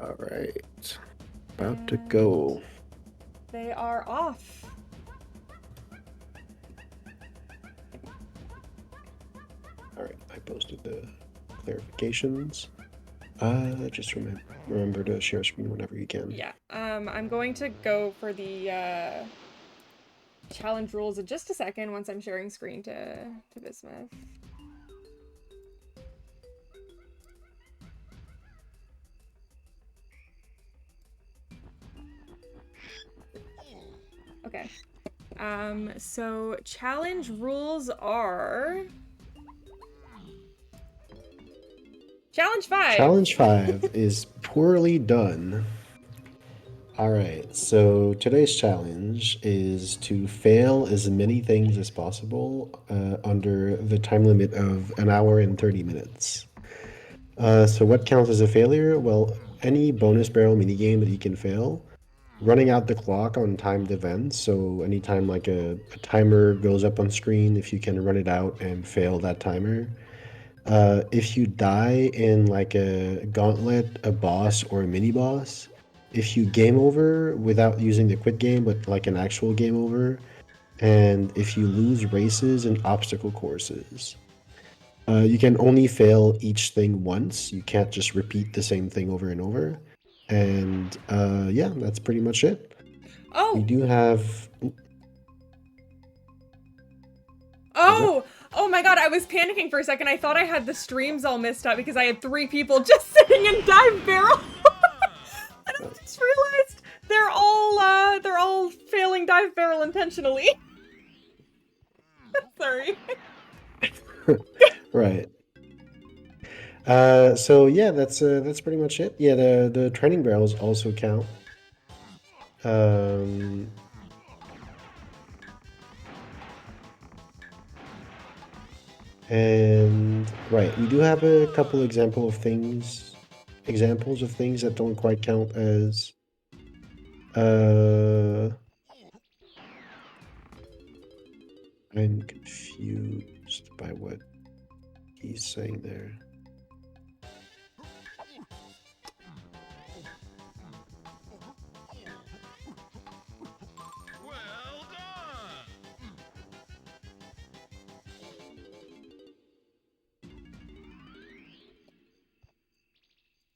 All right. About to go. They are off. All right. I posted the clarifications. Just remember to share screen whenever you can. Yeah. I'm going to go for the challenge rules in just a second once I'm sharing screen to Bismuth. Okay. So challenge rules are Challenge 5. Challenge 5 is poorly done. All right, so today's challenge is to fail as many things as possible under the time limit of an hour and 30 minutes. So what counts as a failure? Well, any bonus barrel minigame that you can fail, running out the clock on timed events. So anytime like a timer goes up on screen, if you can run it out and fail that timer. If you die in like a gauntlet, a boss, or a mini boss, if you game over without using the quit game, but like an actual game over, and if you lose races and obstacle courses. You can only fail each thing once. You can't just repeat the same thing over and over. And yeah, that's pretty much it. We Oh, do have. What's that? oh, oh my god, I was panicking for a second. I thought I had the streams all messed up because I had 3 people just sitting in dive barrel. And I just realized they're all failing dive barrel intentionally. Sorry. Right. So yeah, that's pretty much it. Yeah, the training barrels also count. Um, and right, we do have a couple examples of things that don't quite count as. Uh, I'm confused by what he's saying there.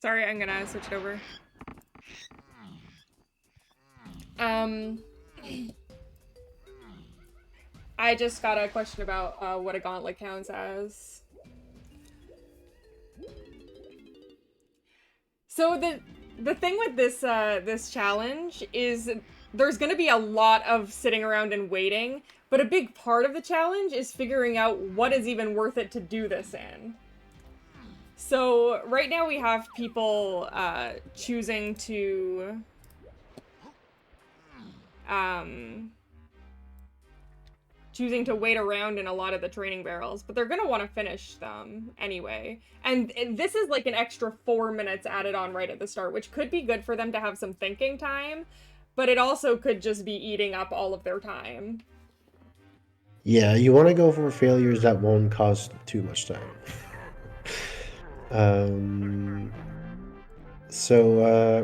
Sorry, I'm gonna switch it over. Um, I just got a question about what a gauntlet counts as. So the thing with this challenge is there's going to be a lot of sitting around and waiting, but a big part of the challenge is figuring out what is even worth it to do this in. So right now we have people choosing to um, choosing to wait around in a lot of the training barrels, but they're going to want to finish them anyway. And this is like an extra 4 minutes added on right at the start, which could be good for them to have some thinking time, but it also could just be eating up all of their time. Yeah, you want to go for failures that won't cost too much time. um,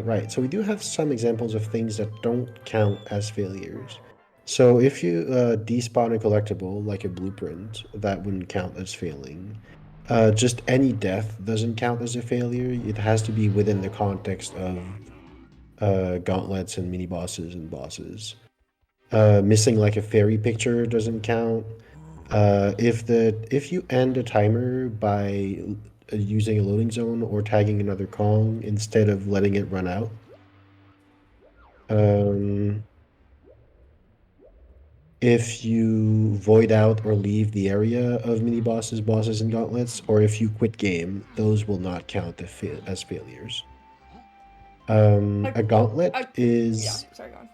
right, so we do have some examples of things that don't count as failures. So if you despawn a collectible like a blueprint, that wouldn't count as failing. Just any death doesn't count as a failure. It has to be within the context of gauntlets and mini bosses and bosses. Missing like a fairy picture doesn't count. If you end a timer by using a loading zone or tagging another Kong instead of letting it run out. Um, if you void out or leave the area of mini bosses, bosses, and gauntlets, or if you quit game, those will not count as failures. A gauntlet Yeah, is sorry, go on.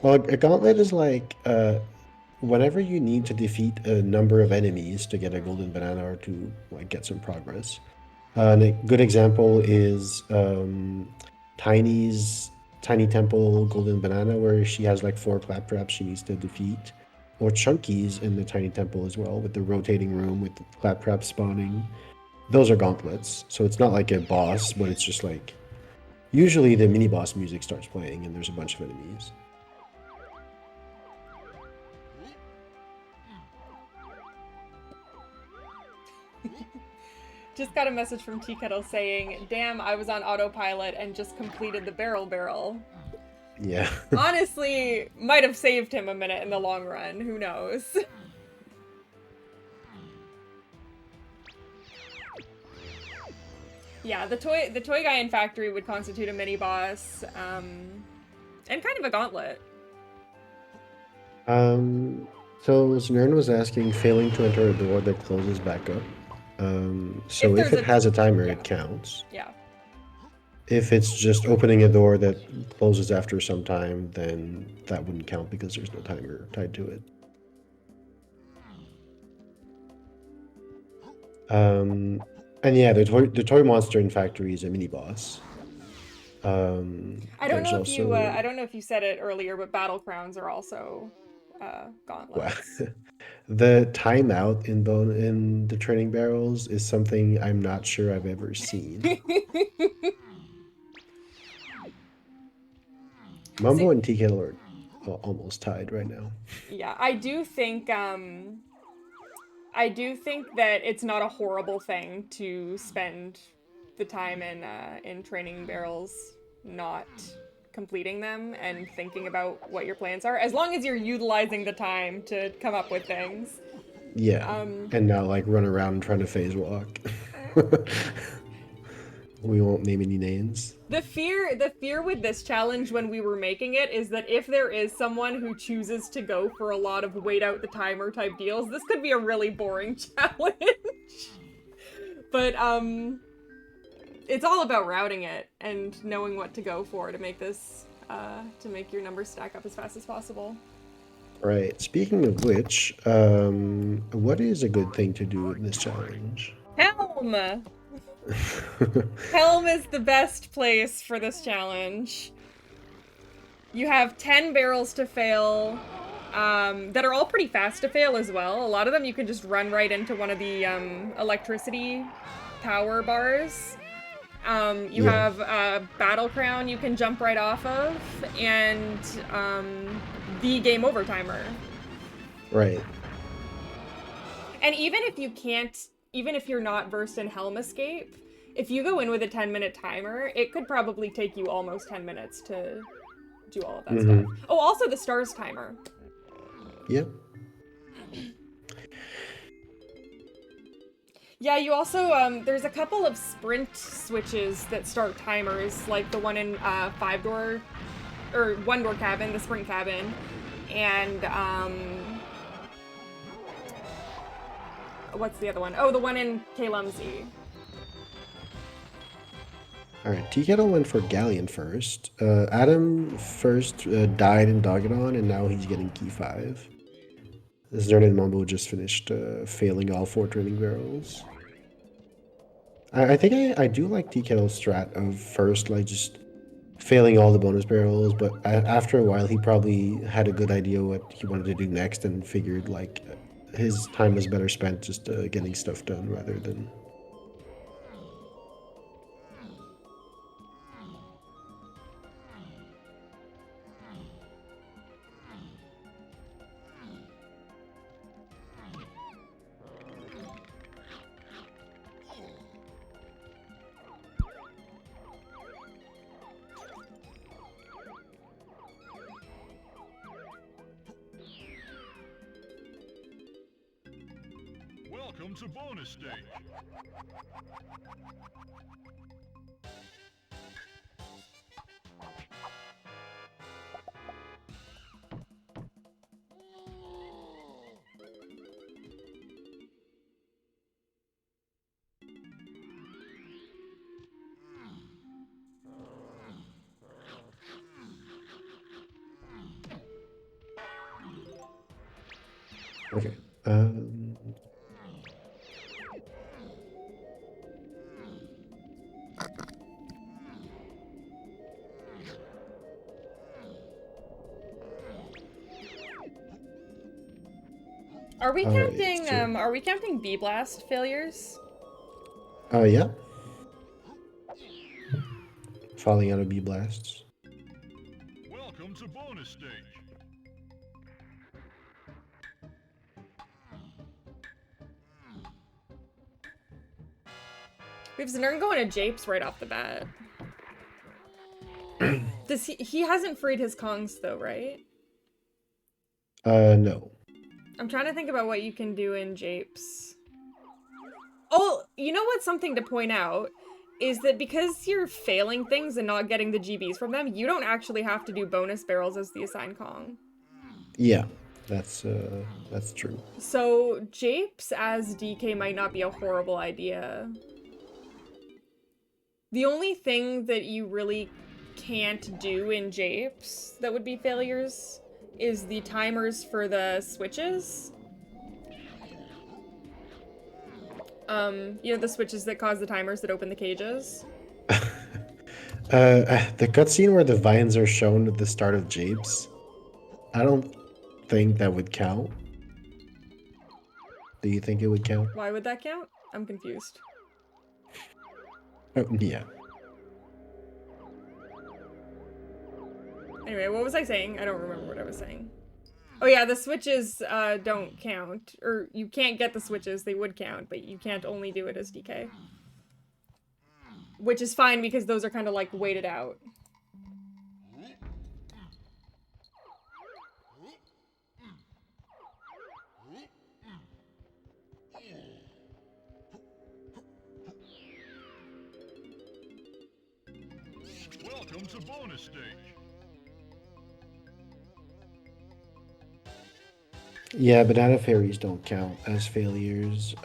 well, a gauntlet is like whenever you need to defeat a number of enemies to get a golden banana or to like get some progress. And a good example is Tiny's Tiny Temple Golden Banana, where she has like 4 claptraps she needs to defeat, or Chunky's in the Tiny Temple as well, with the rotating room with the claptrap spawning. Those are gauntlets, so it's not like a boss, but it's just like Usually the mini boss music starts playing and there's a bunch of enemies. Just got a message from Teakettle saying, damn, I was on autopilot and just completed the barrel. Yeah. Honestly, might have saved him a minute in the long run. Who knows? Yeah, the toy guy in Factory would constitute a mini boss, and kind of a gauntlet. So Znern was asking, failing to enter a door that closes back up. So if it has a timer, yeah. it counts. Yeah. If it's just opening a door that closes after some time, then that wouldn't count because there's no timer tied to it. And yeah, the toy monster in Factory is a mini boss. I don't know if you said it earlier, but battle crowns are also gauntlets. Wow. The timeout in the training barrels is something I'm not sure I've ever seen. Mumbo and TKettle are almost tied right now. Yeah, I do think that it's not a horrible thing to spend the time in training barrels not completing them and thinking about what your plans are, as long as you're utilizing the time to come up with things. Yeah, and not like run around trying to phase walk. We won't name any names. The fear with this challenge when we were making it is that if there is someone who chooses to go for a lot of wait out the timer type deals, this could be a really boring challenge. But it's all about routing it and knowing what to go for to make this to make your numbers stack up as fast as possible. Right. Speaking of which, what is a good thing to do in this challenge? Helm! Helm is the best place for this challenge. You have 10 barrels to fail, that are all pretty fast to fail as well. A lot of them you can just run right into one of the electricity power bars. You have a battle crown you can jump right off of, and the game over timer. Right. And even if you're not versed in Helm Escape, if you go in with a 10-minute timer, it could probably take you almost 10 minutes to do all of that stuff. Oh, also the stars timer. Yep. Yeah, you also, there's a couple of sprint switches that start timers, like the one in 5-door, or 1-door cabin, the sprint cabin, and, what's the other one? Oh, the one in Kalumzi. Alright, TKettle went for Galleon first. Adam first died in Dogadon, and now he's getting key 5. Zern and Mumbo just finished failing all 4 training barrels. I think I do like TKettle's strat of first, like, just failing all the bonus barrels, but after a while he probably had a good idea what he wanted to do next and figured, like, his time was better spent just getting stuff done rather than... Welcome to bonus stage. Okay. Are we counting B-Blast failures? Yeah. falling out of bee blasts. Welcome to bonus stage. We have Znern going to Japes right off the bat. Does he hasn't freed his Kongs though, right? No. I'm trying to think about what you can do in Japes. Oh, you know what's something to point out? Is that because you're failing things and not getting the GBs from them, you don't actually have to do bonus barrels as the assigned Kong. Yeah, that's true. So Japes as DK might not be a horrible idea. The only thing that you really can't do in Japes that would be failures is the timers for the switches. You know, the switches that cause the timers that open the cages? The cutscene where the vines are shown at the start of Japes, I don't think that would count. Do you think it would count? Why would that count? I'm confused. Oh, yeah. Anyway, what was I saying? I don't remember what I was saying. Oh yeah, the switches don't count. Or you can't get the switches, they would count, but you can't only do it as DK. Which is fine because those are kind of like weighted out. Welcome to bonus stage. Yeah, banana fairies don't count as failures.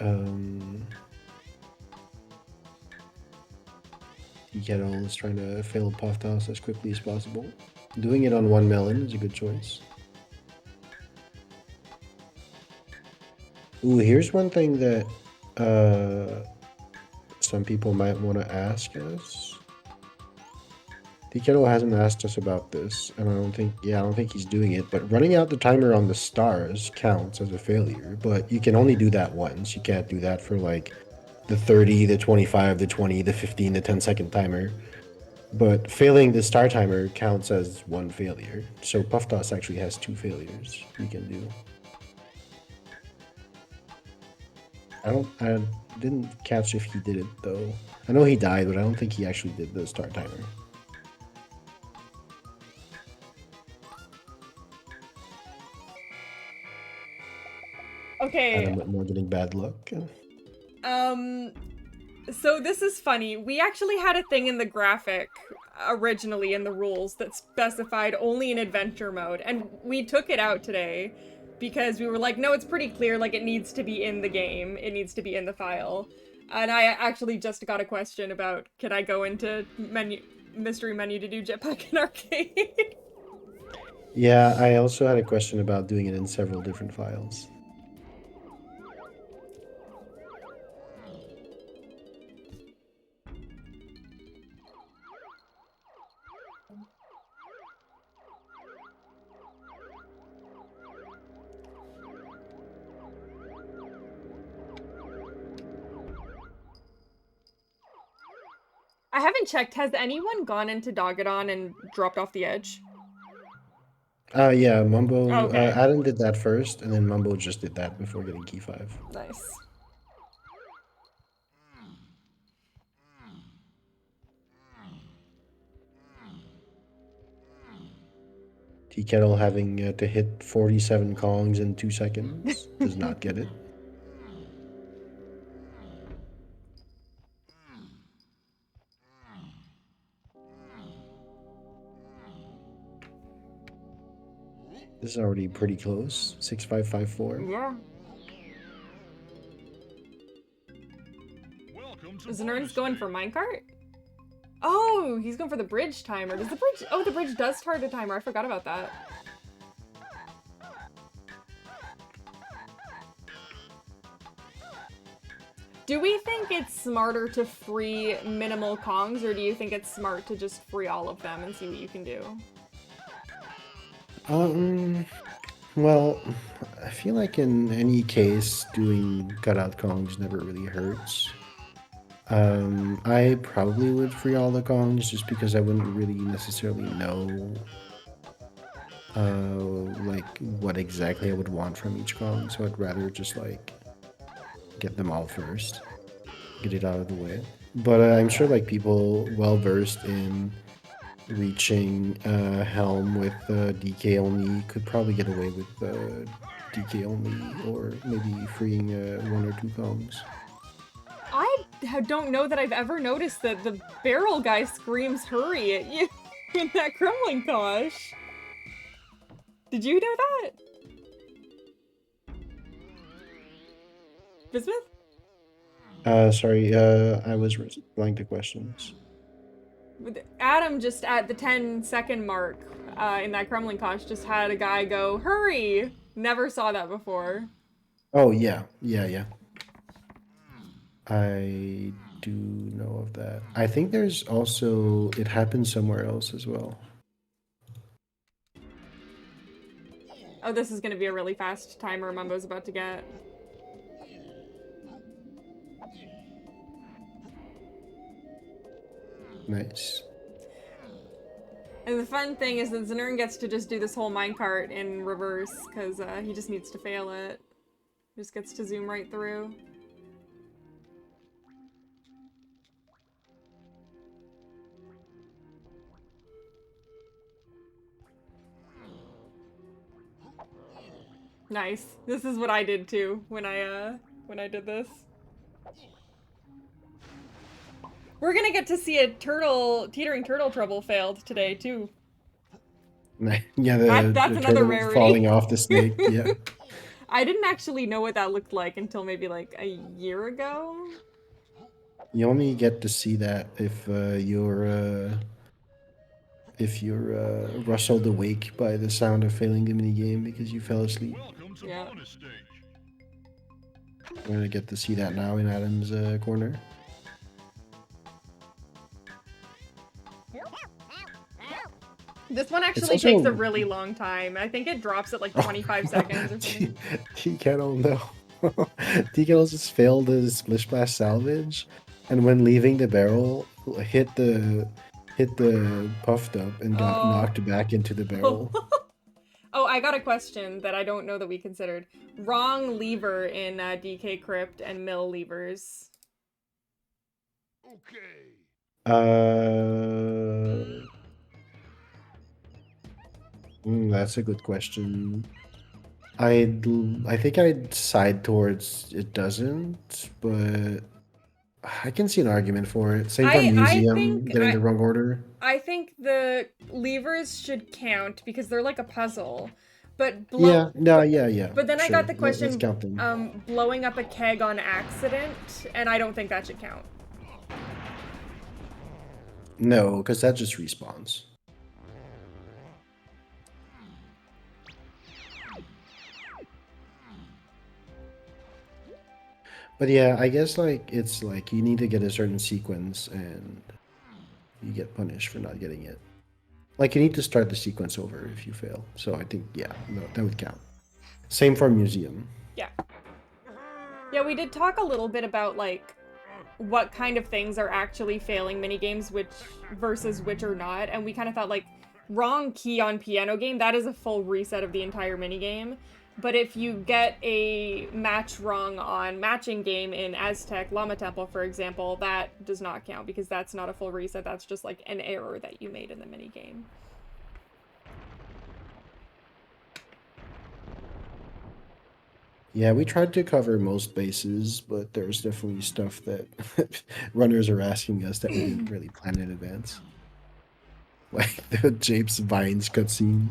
DKettle is trying to fail Puff Toss as quickly as possible. Doing it on one melon is a good choice. Ooh, here's one thing that some people might want to ask us. DKettle hasn't asked us about this, and I don't think he's doing it, but running out the timer on the stars counts as a failure, but you can only do that once. You can't do that for like the 30, the 25, the 20, the 15, the 10-second timer. But failing the star timer counts as one failure. So Puff Toss actually has 2 failures you can do. I didn't catch if he did it though. I know he died, but I don't think he actually did the star timer. Okay. AWhitmore getting bad luck. So this is funny. We actually had a thing in the graphic originally in the rules that specified only in adventure mode, and we took it out today because we were like, no, it's pretty clear, like it needs to be in the game. It needs to be in the file. And I actually just got a question about, can I go into mystery menu to do Jetpack in Arcade? Yeah, I also had a question about doing it in several different files. I haven't checked. Has anyone gone into Dogadon and dropped off the edge? Yeah, Mumbo. Okay. Adam did that first, and then Mumbo just did that before getting key 5. Nice. DKettle having to hit 47 Kongs in 2 seconds does not get it. This is already pretty close. 6554. Yeah. Znern's going for minecart? Oh, he's going for the bridge timer. Does the bridge... Oh, the bridge does start a timer. I forgot about that. Do we think it's smarter to free minimal Kongs, or do you think it's smart to just free all of them and see what you can do? Well, I feel like in any case, doing cutout Kongs never really hurts. I probably would free all the Kongs just because I wouldn't really necessarily know like what exactly I would want from each Kong, so I'd rather just like get them all first, get it out of the way. But I'm sure like people well versed in reaching Helm with DK only could probably get away with DK only, or maybe freeing 1 or 2 Kongs. I don't know that I've ever noticed that the barrel guy screams hurry at you in that crumbling kosh. Did you know that? Bismuth? Sorry, I was replying to questions. Adam just at the 10-second mark in that crumbling kosh just had a guy go, hurry! Never saw that before. Oh, yeah. I do know of that. I think there's also, it happens somewhere else as well. Oh, this is going to be a really fast timer Mumbo's about to get. Nice. And the fun thing is that Znern gets to just do this whole minecart in reverse, because he just needs to fail it. Just gets to zoom right through. Nice. This is what I did too when I did this. We're gonna get to see a teetering turtle trouble failed today too. Yeah, that's the another turtle rarity. falling off the snake. Yeah. I didn't actually know what that looked like until maybe like a year ago. You only get to see that if you're rustled awake by the sound of failing the minigame because you fell asleep. Welcome to Yeah. bonus stage. We're gonna get to see that now in Adam's corner. This one actually also- takes a really long time. I think it drops at like 25 seconds or something. DKettle, no. DKettle just failed his splish splash salvage, and when leaving the barrel, hit the puffed up and got knocked back into the barrel. Oh, I got a question that I don't know that we considered. Wrong lever in DK Crypt and mill levers. Okay. That's a good question. I think I'd side towards it doesn't, but I can see an argument for it. Same for museum, getting the wrong order. I think the levers should count because they're like a puzzle. But yeah. But then sure. I got the question, Let's count them. blowing up a keg on accident, and I don't think that should count. No, because that just respawns. But yeah, I guess like it's like you need to get a certain sequence and you get punished for not getting it. Like you need to start the sequence over if you fail. So I think yeah, no, that would count. Same for museum. Yeah. Yeah, we did talk a little bit about like what kind of things are actually failing minigames, versus which are not, and we kind of thought like wrong key on piano game, that is a full reset of the entire minigame. But if you get a match wrong on matching game in Aztec Llama Temple, for example, that does not count because that's not a full reset. That's just like an error that you made in the minigame. Yeah, we tried to cover most bases, but there's definitely stuff that runners are asking us that we didn't really plan in advance. Like the Japes Vines cutscene.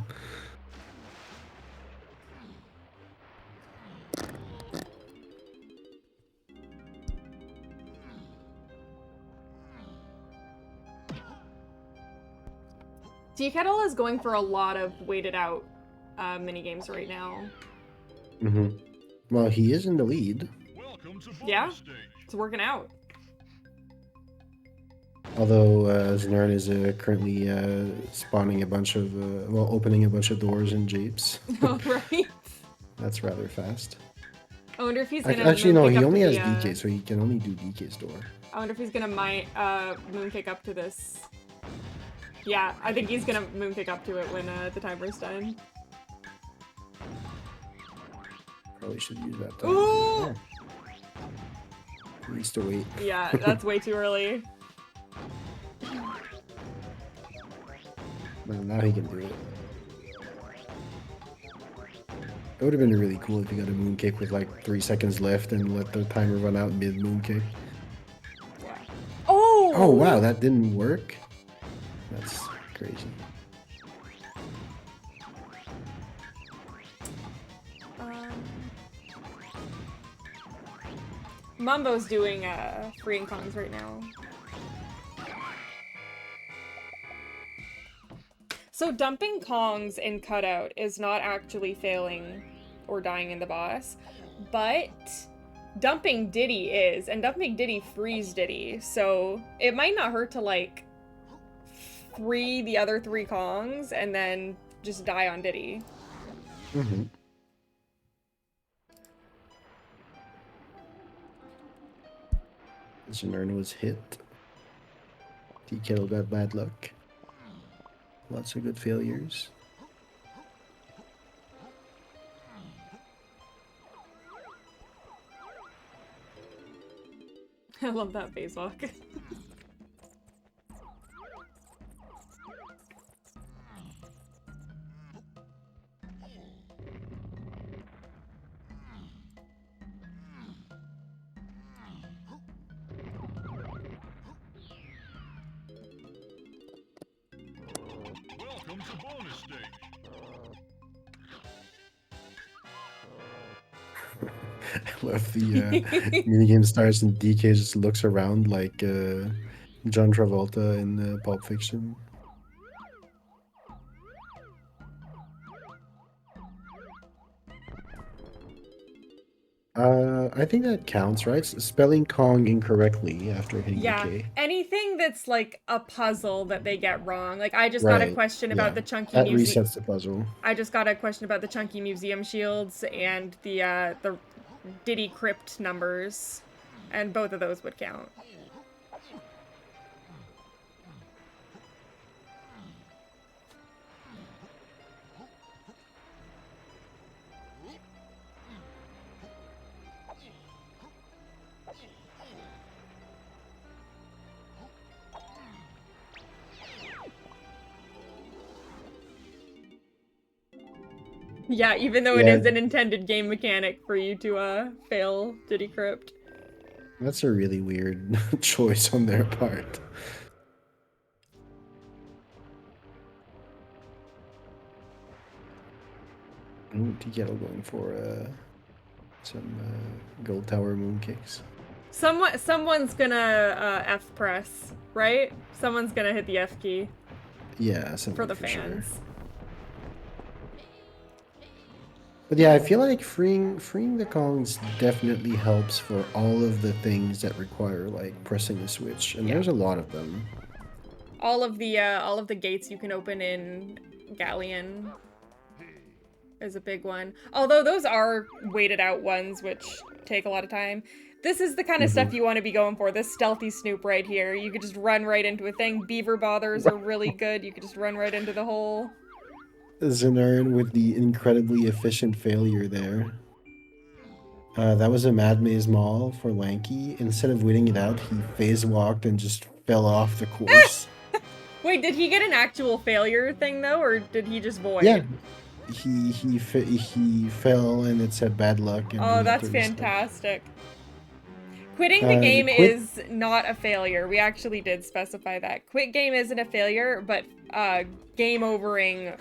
DKettle is going for a lot of waited out minigames right now. Mm-hmm. Well, he is in the lead. Welcome to bonus Yeah. stage. It's working out. Although Znern is currently spawning a bunch of, opening a bunch of doors in Japes. Oh, right. That's rather fast. I wonder if he's gonna Actually, no, pick he up only the, has DK, so he can only do DK's door. I wonder if he's gonna moonkick up to this. Yeah, I think he's gonna moonkick up to it when the timer's done. Probably should use that time. Ooh! Yeah. He needs to wait. Yeah, that's way too early. Well, now he can do it. It would have been really cool if he got a moonkick with like 3 seconds left and let the timer run out mid moonkick. Yeah. Oh! Oh wow, that didn't work? That's crazy. Mumbo's doing freeing Kongs right now. So dumping Kongs in cutout is not actually failing or dying in the boss, but dumping Diddy is, and dumping Diddy frees Diddy, so it might not hurt to like free the other 3 Kongs and then just die on Diddy. Mm-hmm. Znernicus was hit. DK got bad luck. Lots of good failures. I love that phase walk. Welcome to bonus stage. I love the minigame starts and DK just looks around like John Travolta in Pulp Fiction. I think that counts, right? Spelling Kong incorrectly after hitting Yeah, DK. anything that's like a puzzle that they get wrong. Like I just got a Right, question about the chunky that museum. resets the puzzle. I just got a question about the chunky museum shields and the Diddy crypt numbers, and both of those would count. Yeah, even though it Yeah. is an intended game mechanic for you to fail Diddy Crypt. That's a really weird choice on their part. Ooh, DK going for some gold tower moon kicks. Someone's gonna F press, right? Someone's gonna hit the F key Yeah, for the fans. Sure. But yeah, I feel like freeing the Kongs definitely helps for all of the things that require like pressing a switch, and there's a lot of them. All of the gates you can open in Galleon is a big one. Although those are weighted out ones, which take a lot of time. This is the kind of stuff you want to be going for. This stealthy snoop right here. You could just run right into a thing. Beaver bothers are really good. You could just run right into the hole. Znernicus with the incredibly efficient failure there. That was a Mad Maze Mall for Lanky. Instead of waiting it out, he phase walked and just fell off the course. Wait, did he get an actual failure thing though, or did he just void? Yeah, he fell and it said bad luck. And Oh, that's fantastic. Quitting the game is not a failure. We actually did specify that. Quit game isn't a failure, but game overing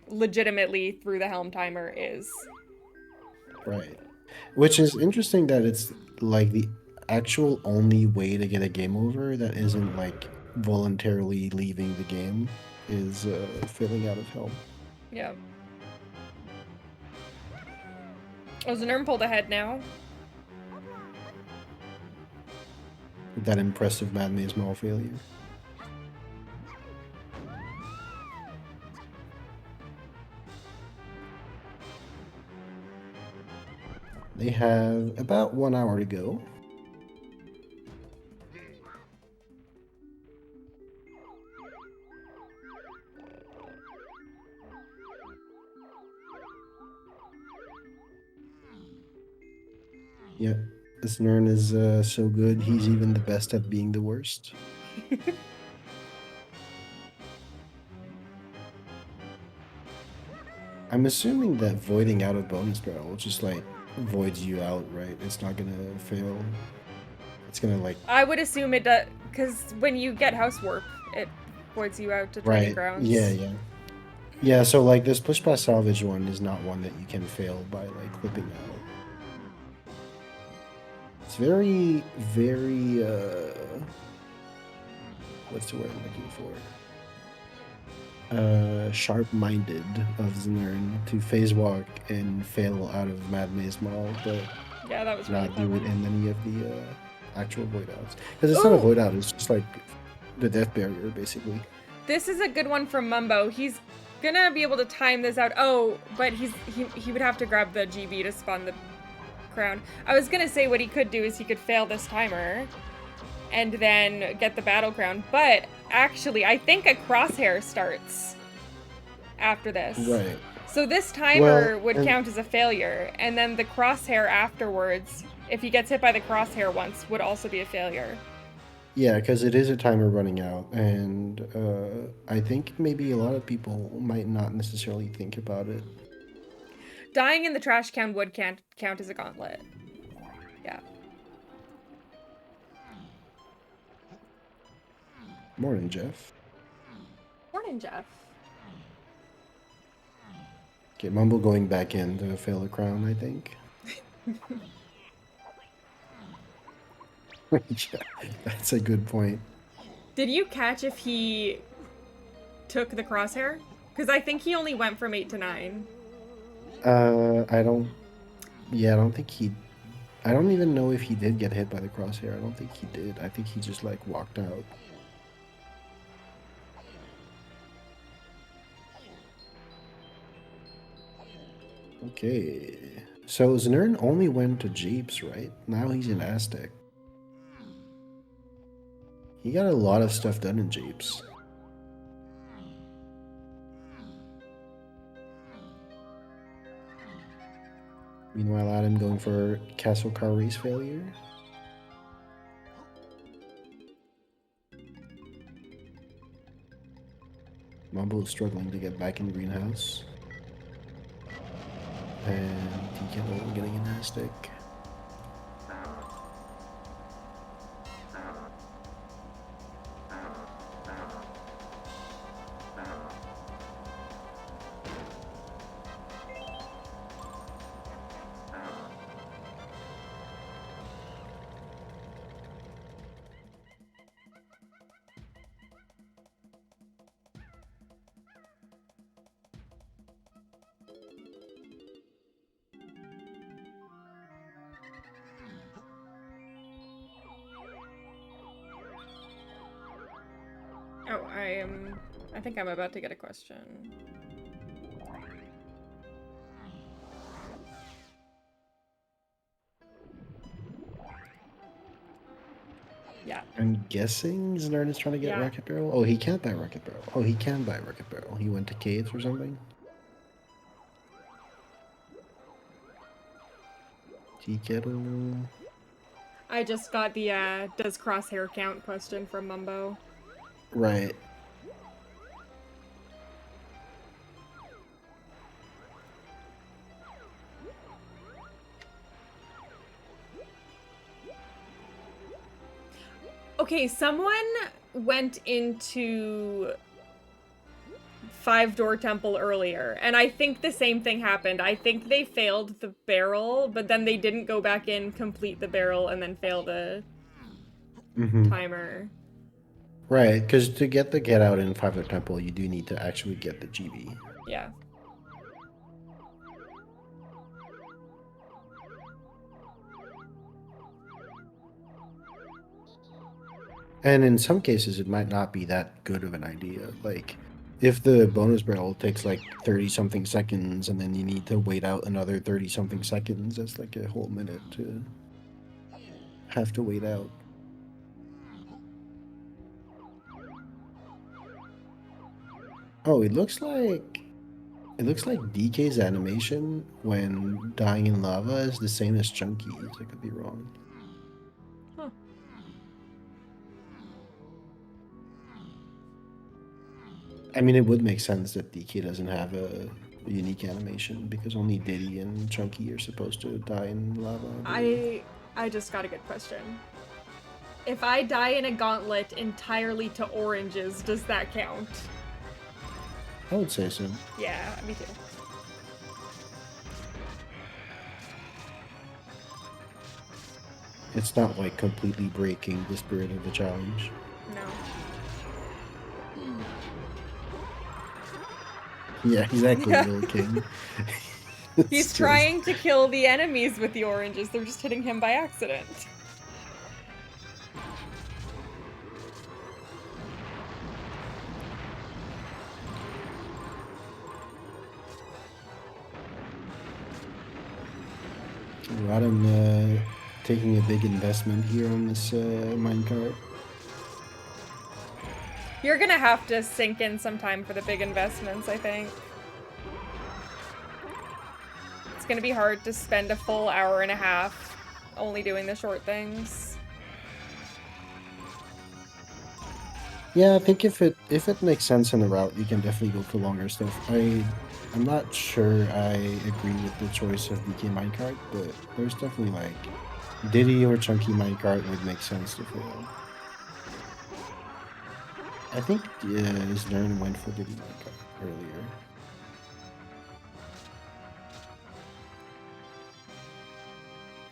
legitimately through the helm timer is. Right. Which is interesting that it's like the actual only way to get a game over that isn't like voluntarily leaving the game is filling out of helm. Yeah. Oh, Znerm pulled ahead now. With that impressive Mad Maze Mall failure. They have about 1 hour to go. Yeah, this Nern is so good, he's even the best at being the worst. I'm assuming that voiding out of bonus barrel just like voids you out, right? It's not gonna fail. It's gonna like I would assume it does, because when you get House Warp, it voids you out to training right. Yeah, grounds. yeah. Yeah, so like this push past salvage one is not one that you can fail by like clipping out. It's very, very what's the word I'm looking for? Sharp-minded of Znern to phase walk and fail out of Mad Maze Mall, but Yeah, that was really not do clever. it in any of the actual void outs. Because it's not a Ooh! void out, it's just like the death barrier basically. This is a good one from Mumbo. He's gonna be able to time this out. Oh, but he would have to grab the GB to spawn the crown. I was gonna say what he could do is he could fail this timer and then get the battle crown, but actually I think a crosshair starts after this. Right. So this timer Well, would and count as a failure, and then the crosshair afterwards, if he gets hit by the crosshair once, would also be a failure. yeah, because it is a timer running out, and I think maybe a lot of people might not necessarily think about it. Dying in the trash can would count as a gauntlet. Yeah. Morning, Jeff. Morning, Jeff. Okay, Mumble going back in to fail a crown, I think. Yeah, that's a good point. Did you catch if he took the crosshair? Because I think he only went from 8 to 9. I don't. Yeah, I don't think he. I don't even know if he did get hit by the crosshair. I don't think he did. I think he just like walked out. Okay. So Znern only went to Jeeps, right? Now he's in Aztec. He got a lot of stuff done in Jeeps. Meanwhile, Adam going for Castle Car Race failure. Mumble is struggling to get back in the greenhouse. And DK getting an Aztec. Oh, I think I'm about to get a question. Yeah. I'm guessing Znern is trying to get Yeah. Rocket Barrel. Oh, he can't buy Rocket Barrel. Oh, he can buy Rocket Barrel. He went to caves or something. DK64. I just got the does crosshair count question from Mumbo. Right. Okay, someone went into Five Door Temple earlier, and I think the same thing happened. I think they failed the barrel, but then they didn't go back in, complete the barrel, and then fail the timer. Right, because to get the get out in Five Temple, you do need to actually get the GB. Yeah. And in some cases, it might not be that good of an idea. Like, if the bonus barrel takes like 30 something seconds and then you need to wait out another 30 something seconds, that's like a whole minute to have to wait out. Oh, it looks like It looks like DK's animation when dying in lava is the same as Chunky's. I could be wrong. Huh. I mean, it would make sense that DK doesn't have a unique animation because only Diddy and Chunky are supposed to die in lava. I just got a good question. If I die in a gauntlet entirely to oranges, does that count? I would say so. Yeah, me too. It's not like completely breaking the spirit of the challenge. No. Yeah, exactly, Little King. He's trying to kill the enemies with the oranges. They're just hitting him by accident. Adam taking a big investment here on this minecart. You're gonna have to sink in some time for the big investments, I think. It's gonna be hard to spend a full hour and a half only doing the short things. Yeah, I think if it makes sense in the route, you can definitely go for longer stuff. I'm not sure I agree with the choice of DK minecart, but there's definitely like Diddy or Chunky minecart would make sense to fail. I think Znern went for Diddy minecart earlier.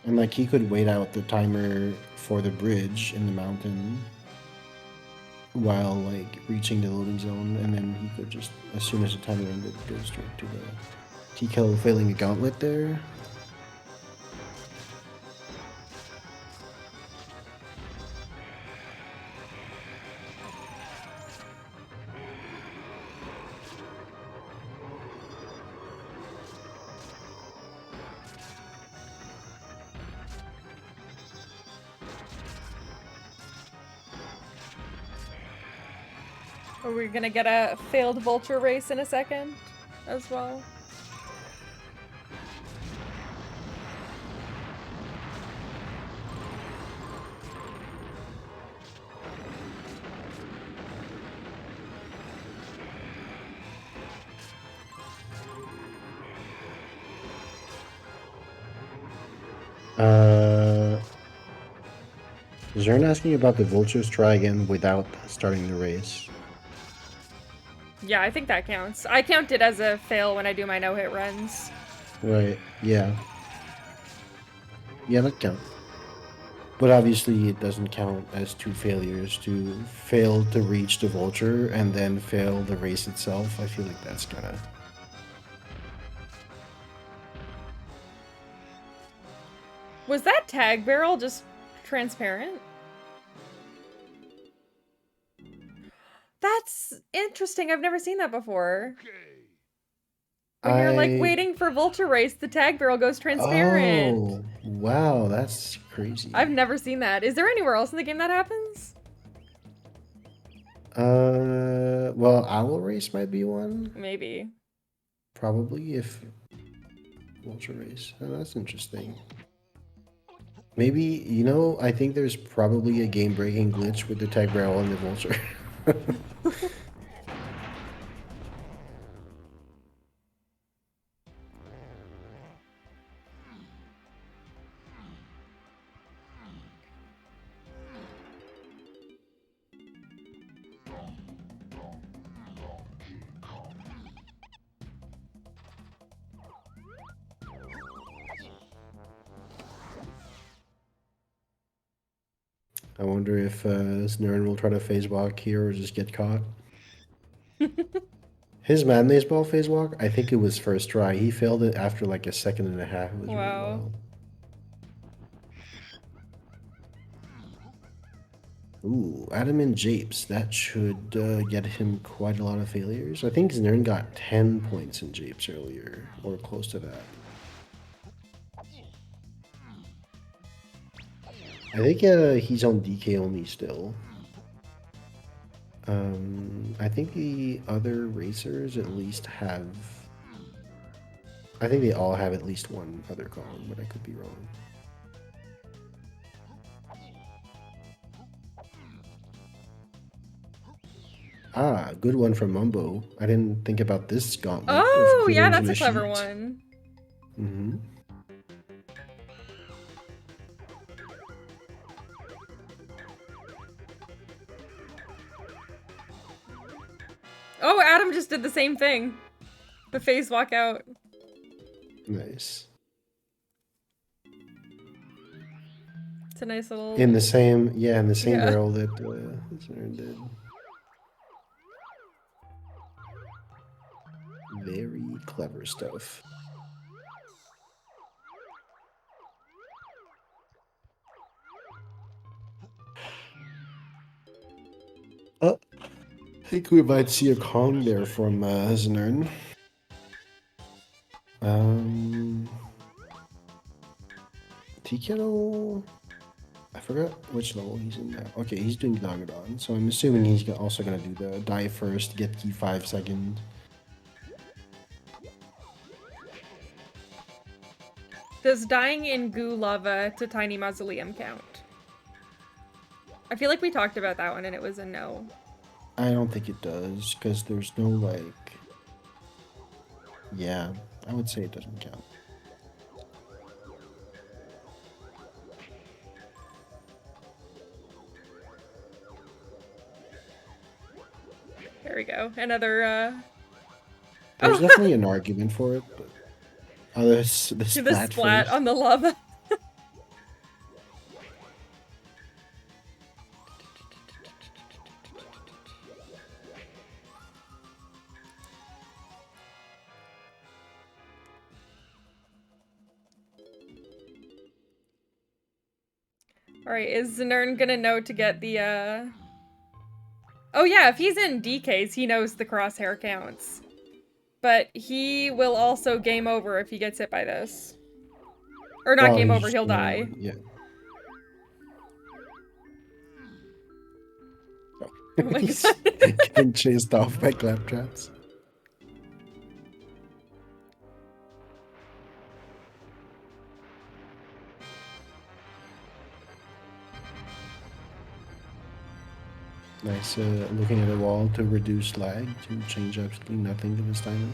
And like he could wait out the timer for the bridge in the mountain while like reaching the loading zone, and then he could just, as soon as the timer ended, go straight to the TKettle failing a gauntlet there. Are we gonna get a failed vulture race in a second as well? Zern asking about the vultures try again without starting the race. Yeah, I think that counts. I count it as a fail when I do my no-hit runs. Right, yeah. Yeah, that counts. But obviously it doesn't count as two failures to fail to reach the vulture and then fail the race itself. I feel like that's kind of... Was that tag barrel just transparent? That's interesting. I've never seen that before. When you're like waiting for vulture race, the tag barrel goes transparent. Oh, wow, that's crazy. I've never seen that. Is there anywhere else in the game that happens? Well, Owl Race might be one. Maybe. Probably if vulture race. Oh, that's interesting. Maybe, you know, I think there's probably a game-breaking glitch with the tag barrel and the vulture. I wonder if Znern will try to phase walk here or just get caught. His man maze ball phase walk, I think it was first try. He failed it after like a second and a half. It was really wild. Ooh, Adam and Japes. That should get him quite a lot of failures. I think Znern got 10 points in Japes earlier, or close to that. I think he's on DK only still. I think the other racers at least have I think they all have at least one other Kong, but I could be wrong. Ah, good one from Mumbo. I didn't think about this gauntlet of Oh, yeah, goals in that's a a clever sheet. one. Mm-hmm. Oh, Adam just did the same thing. The phase walk out. Nice. It's a nice little... In the same, yeah, in the same Yeah. barrel that Znernicus did. Very clever stuff. I think we might see a Kong there from Znern. TKettle... I forgot which level he's in now. Okay, he's doing Nagadon, so I'm assuming he's also gonna do the die first, get key 5 second. Does dying in goo lava to tiny mausoleum count? I feel like we talked about that one and it was a no. I don't think it does, because there's no, like... Yeah, I would say it doesn't count. There we go. Another, There's Oh! definitely an argument for it, but... Oh, this To the splat splat first. on the lava. Alright, is Znern gonna know to get the, Oh yeah, if he's in DKs, he knows the crosshair counts. But he will also game over if he gets hit by this. Or not Well, game he's over, just he'll gonna, die. yeah. Oh my He's god. getting chased off by claptraps. Nice, looking at a wall to reduce lag, to change absolutely nothing to this timer.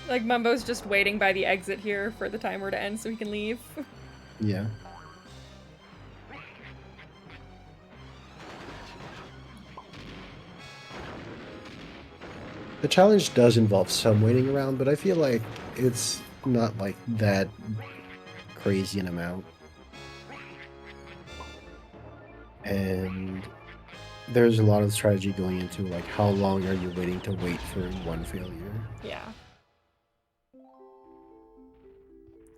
Like, Mumbo's just waiting by the exit here for the timer to end so he can leave. Yeah. The challenge does involve some waiting around, but I feel like it's not like that crazy an amount. And there's a lot of strategy going into like how long are you waiting to wait for one failure. Yeah.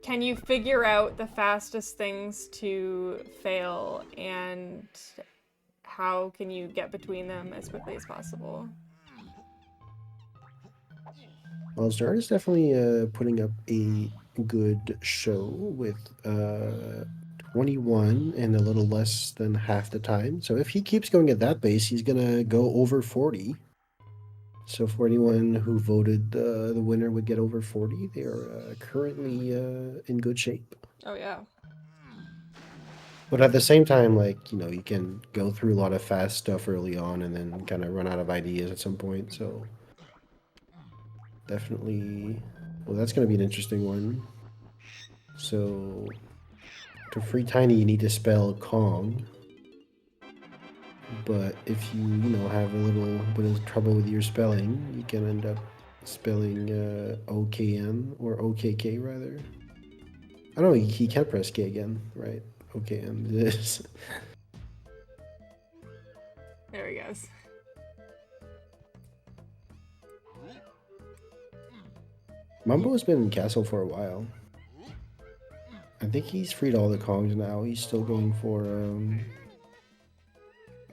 Can you figure out the fastest things to fail and how can you get between them as quickly as possible? Well, Zard is definitely putting up a good show with 21 in a little less than half the time. So if he keeps going at that pace, he's gonna go over 40. So for anyone who voted the winner would get over 40, they are currently in good shape. Oh yeah. But at the same time, like, you know, you can go through a lot of fast stuff early on and then kind of run out of ideas at some point. So definitely, well, that's going to be an interesting one. So to free Tiny, you need to spell Kong. But if you know, have a little bit of trouble with your spelling, you can end up spelling OKM or OKK rather. I don't know, he can't press K again, right? OKM it is. There he goes. Mumbo's been in castle for a while. I think he's freed all the Kongs now. He's still going for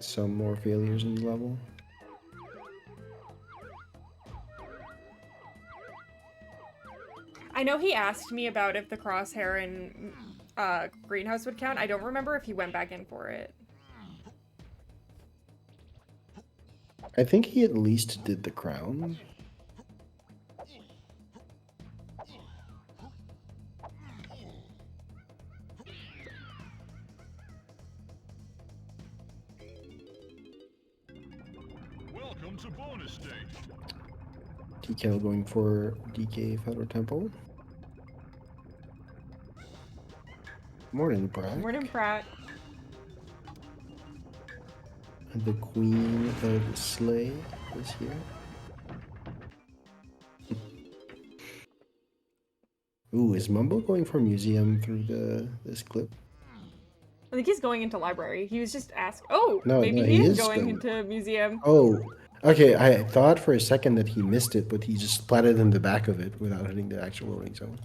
some more failures in the level. I know he asked me about if the crosshair in greenhouse would count. I don't remember if he went back in for it. I think he at least did the crown. TKettle going for DK Federal Temple. Morning, Brack. Mornin, Pratt. The Queen of Slay is here. Ooh, is Mumbo going for museum through this clip? I think he's going into library. He was just asked. Oh, No, maybe he is going into museum. Oh, okay. I thought for a second that he missed it, but he just splatted in the back of it without hitting the actual loading zone.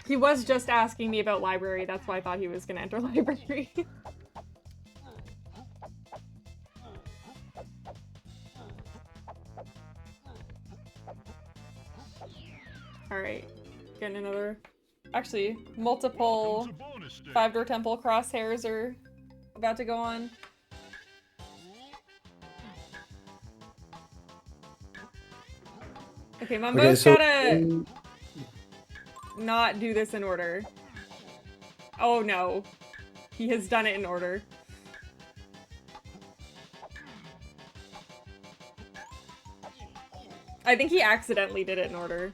He was just asking me about library. That's why I thought he was going to enter library. Alright. Getting another... Actually, multiple 5-door temple crosshairs are about to go on. Okay, Mumbo's gotta not do this in order. Oh no. He has done it in order. I think he accidentally did it in order.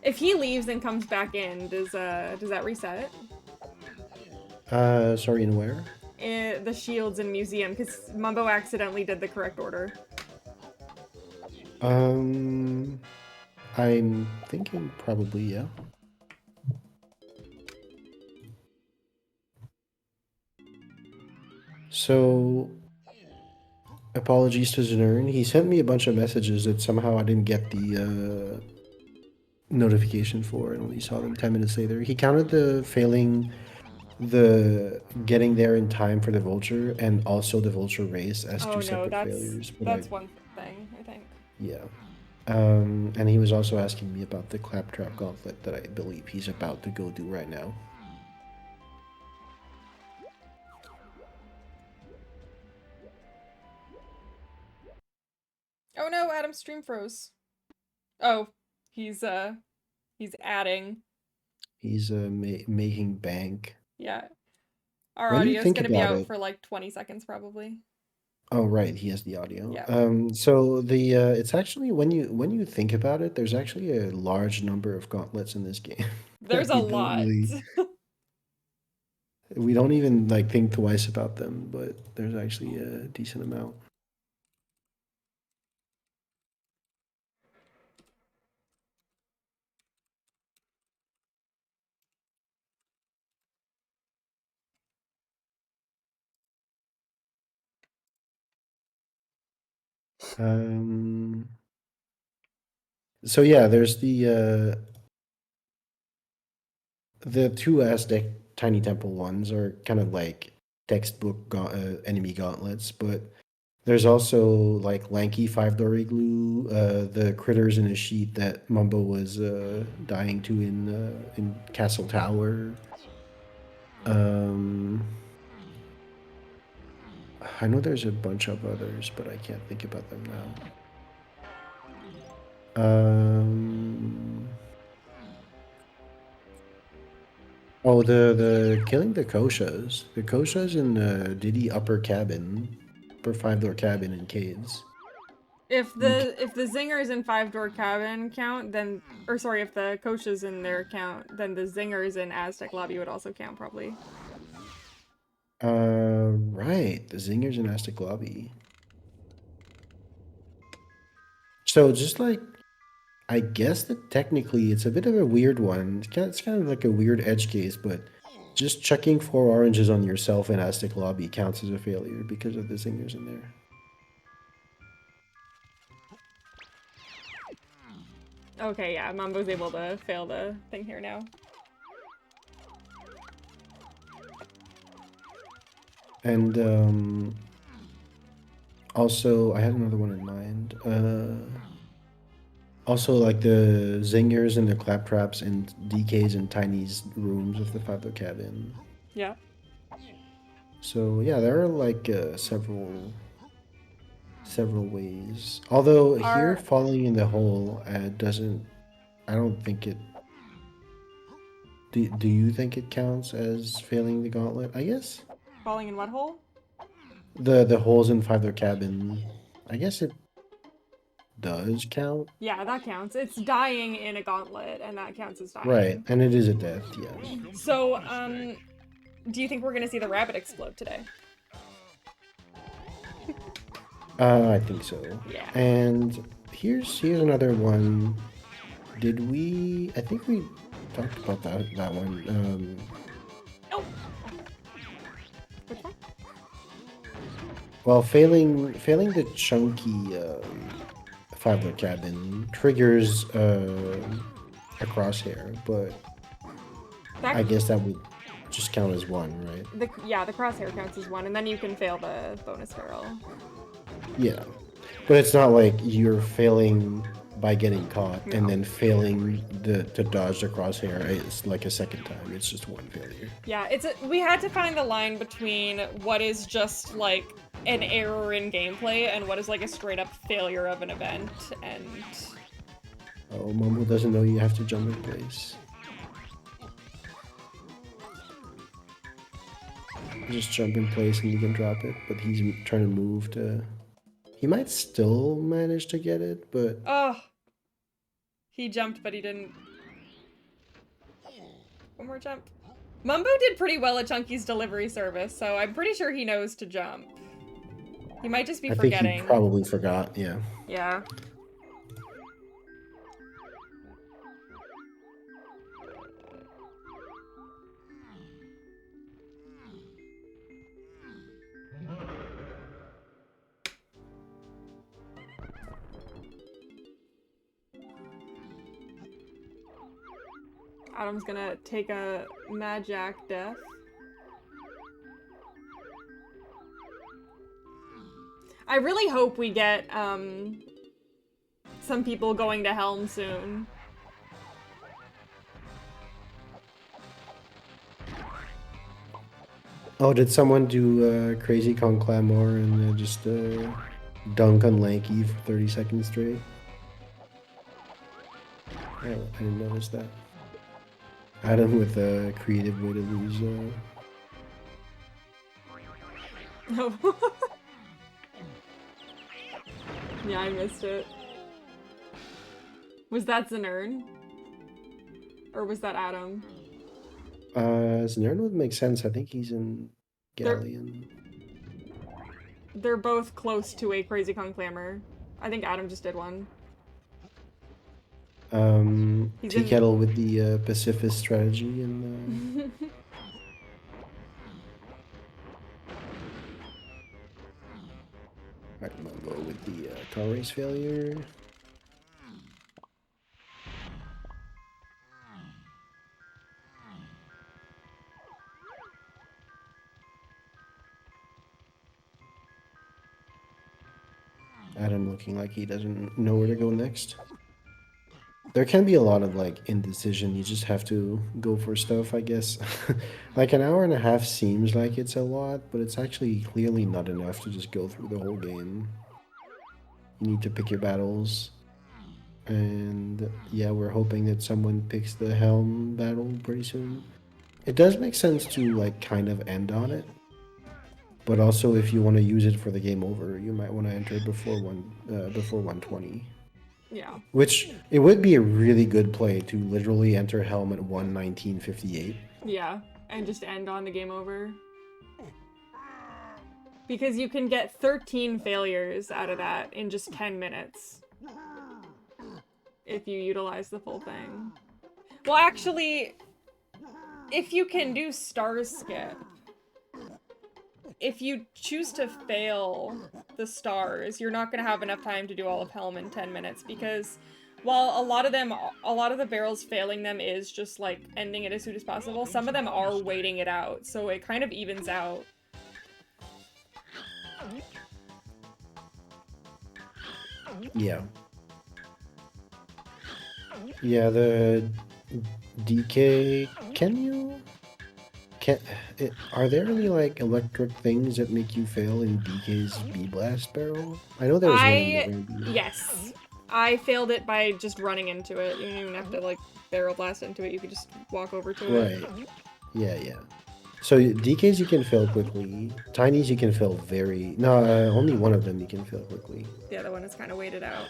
If he leaves and comes back in, does that reset? Sorry, in where? The shields in museum, because Mumbo accidentally did the correct order. I'm thinking probably, yeah. So, apologies to Znern. He sent me a bunch of messages that somehow I didn't get the notification for, and only saw them 10 minutes later. He counted the failing the getting there in time for the vulture and also the vulture race as two separate failures. But that's one thing, I think. Yeah. And he was also asking me about the claptrap gauntlet that I believe he's about to go do right now. Oh no, Adam's stream froze. Oh, he's adding. He's making bank. Yeah. Our When you audio's think gonna be about out it, for like 20 seconds probably. oh right, he has the audio. Yeah. So the it's actually when you think about it, there's actually a large number of gauntlets in this game. There's a lot. We don't even like think twice about them, but there's actually a decent amount. So yeah, there's the two Aztec Tiny Temple ones are kind of like textbook enemy gauntlets, but there's also like lanky 5-door igloo, the critters in a sheet that Mumbo was dying to in Castle Tower. I know there's a bunch of others, but I can't think about them now. Oh, the killing the koshas. The koshas in the Diddy upper cabin, upper 5-door cabin in caves. If the zingers in 5-door cabin count, then if the koshas in there count, then the zingers in Aztec lobby would also count probably. Right, the zingers in Aztec lobby. So just like, I guess that technically it's a bit of a weird one. It's kind of like a weird edge case, but just chucking 4 oranges on yourself in Aztec lobby counts as a failure because of the zingers in there. Okay, yeah, Mumbo's able to fail the thing here now. And also, I had another one in mind. Also, like the zingers and the claptraps and DKs and Tiny's rooms of the 5-door cabin. Yeah. So yeah, there are like several ways. Although here, falling in the hole doesn't. I don't think it. Do you think it counts as failing the gauntlet? I guess Falling in what hole? the holes inside their cabin. I guess it does count. Yeah, that counts. It's dying in a gauntlet, and that counts as dying. Right, and it is a death. Yeah. So, do you think we're gonna see the rabbit explode today? I think so. Yeah. And here's another one. Did we? I think we talked about that one. Oh. Which one? Well, failing the chunky fiber cabin triggers a crosshair, but I guess that would just count as one, right? The crosshair counts as one, and then you can fail the bonus barrel. Yeah, but it's not like you're failing by getting caught and then failing to dodge the crosshair. It's like a second time. It's just one failure. Yeah, we had to find the line between what is just like an error in gameplay and what is like a straight up failure of an event, and Oh, Mumbo doesn't know you have to jump in place. Just jump in place and you can drop it, but he's trying to move to... He might still manage to get it, but... Oh! He jumped, but he didn't. One more jump. Mumbo did pretty well at Chunky's delivery service, so I'm pretty sure he knows to jump. He might just be forgetting. I think he probably forgot, yeah. Yeah. Adam's gonna take a Mad-Jack death. I really hope we get, some people going to Helm soon. Oh, did someone do Crazy Conclamore and just dunk on Lanky for 30 seconds straight? Oh, I didn't notice that. Adam with a creative way to lose. Oh. Yeah, I missed it. Was that Znern? Or was that Adam? Znern would make sense. I think he's in Galleon. They're both close to a Crazy Conclamor. I think Adam just did one. TKettle with the pacifist strategy and Mumbo with the car race failure. Adam looking like he doesn't know where to go next. There can be a lot of like indecision. You just have to go for stuff, I guess. Like an hour and a half seems like it's a lot, but it's actually clearly not enough to just go through the whole game. You need to pick your battles. And yeah, we're hoping that someone picks the Helm battle pretty soon. It does make sense to like kind of end on it. But also if you want to use it for the game over, you might want to enter before 120. Yeah. Which, it would be a really good play to literally enter Helm at 1:19:58. Yeah, and just end on the game over. Because you can get 13 failures out of that in just 10 minutes. If you utilize the full thing. Well, actually, if you can do star skip, if you choose to fail the stars, you're not going to have enough time to do all of Helm in 10 minutes, because while a lot of the barrels failing them is just like ending it as soon as possible, some of them are waiting it out, so it kind of evens out. Yeah. Yeah, the DK, are there any like electric things that make you fail in DK's B-Blast barrel? I know there was one in the Yes. I failed it by just running into it. You don't even have to like barrel blast into it, you could just walk over to it. Right. Yeah, yeah. So DKs you can fill quickly. Tinies you can fill very... No, only one of them you can fill quickly. The other one is kind of weighted out.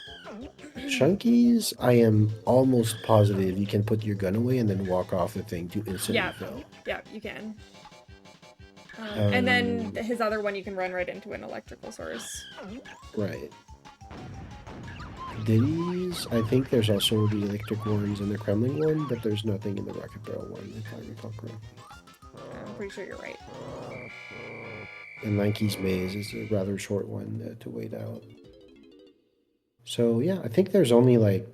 Chunkies, I am almost positive you can put your gun away and then walk off the thing to instantly Yeah. fill. Yeah, you can. And then his other one you can run right into an electrical source. Right. Ditties, I think there's also the electric ones and the Kremlin one, but there's nothing in the rocket barrel one, if I recall correctly. I'm pretty sure you're right. And Lanky's Maze is a rather short one to wait out. So yeah, I think there's only like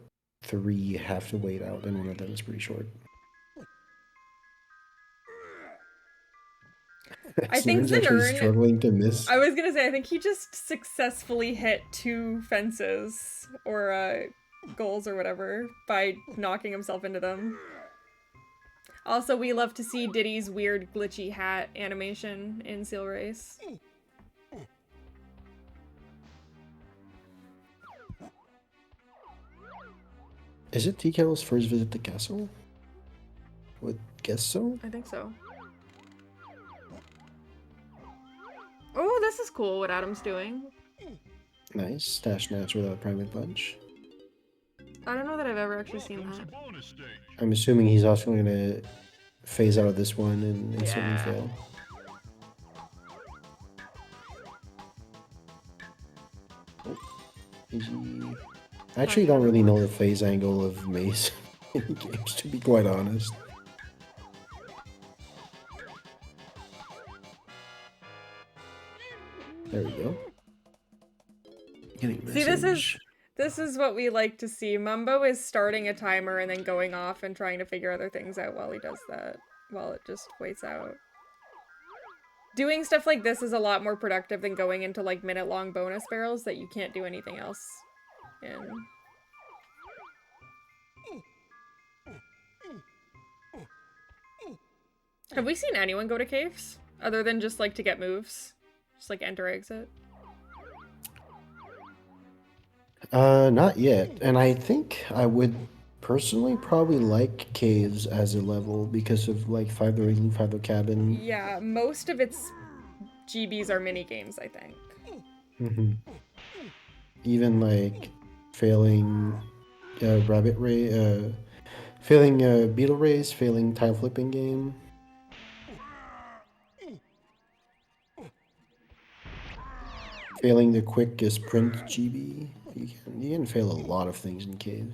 3 have to wait out, and one of them is pretty short. I think Znern's actually Znern... struggling to miss. I was gonna say, I think he just successfully hit 2 fences, or goals or whatever, by knocking himself into them. Also, we love to see Diddy's weird glitchy hat animation in Seal Race. Is it TKettle's first visit to castle? Would guess so? I think so. Oh, this is cool what Adam's doing. Nice. Stash Snatch without Private Punch. I don't know that I've ever actually seen Welcome that. to bonus stage. I'm assuming he's also going to phase out of this one and instantly Yeah. fail. Oh, easy. I actually don't really know the phase angle of Maze in games, to be quite honest. There we go. Getting a See, message. this is what we like to see. Mumbo is starting a timer and then going off and trying to figure other things out while he does that, while it just waits out. Doing stuff like this is a lot more productive than going into like minute-long bonus barrels that you can't do anything else in. Have we seen anyone go to caves? Other than just like to get moves? Just like enter, exit? Not yet. And I think I would personally probably like caves as a level because of like 5 the Igloo, 5 the Cabin. Yeah, most of its GBs are mini games, I think. Even like failing rabbit race, failing beetle race, failing tile flipping game. Failing the quick sprint GB. You can fail a lot of things in caves.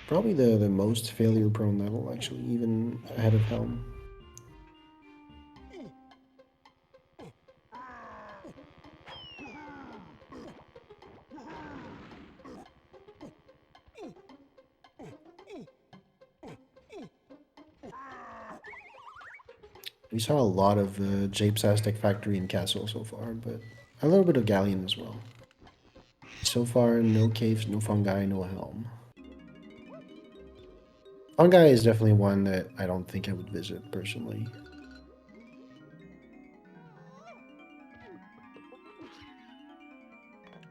Probably the most failure prone level, actually, even ahead of Helm. We saw a lot of Jape's Aztec Factory and Castle so far, but a little bit of Galleon as well. So far, no caves, no fungi, no helm. Fungi is definitely one that I don't think I would visit personally.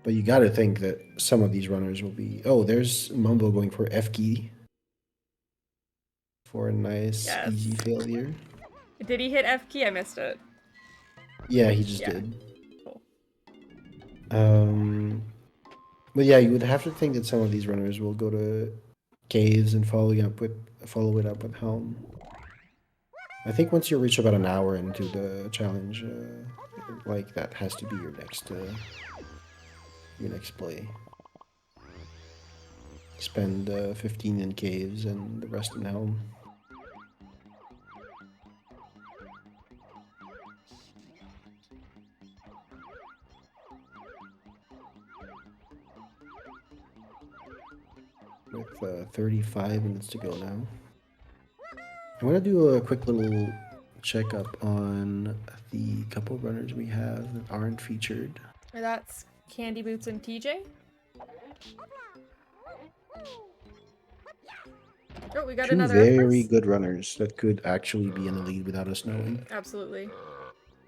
But you gotta think that some of these runners will be... Oh, there's Mumbo going for F key. For a nice, Yes. easy failure. Did he hit F key? I missed it. Yeah, he just Yeah. did. Cool. But yeah, you would have to think that some of these runners will go to caves and follow it up with Helm. I think once you reach about an hour into the challenge, like that has to be your next play. Spend 15 in caves and the rest in Helm. With 35 minutes to go now. I'm gonna do a quick little checkup on the couple runners we have that aren't featured. That's Candy Boots and TJ. Oh, we got Two another very Empress? good runners that could actually be in the lead without us knowing. Absolutely.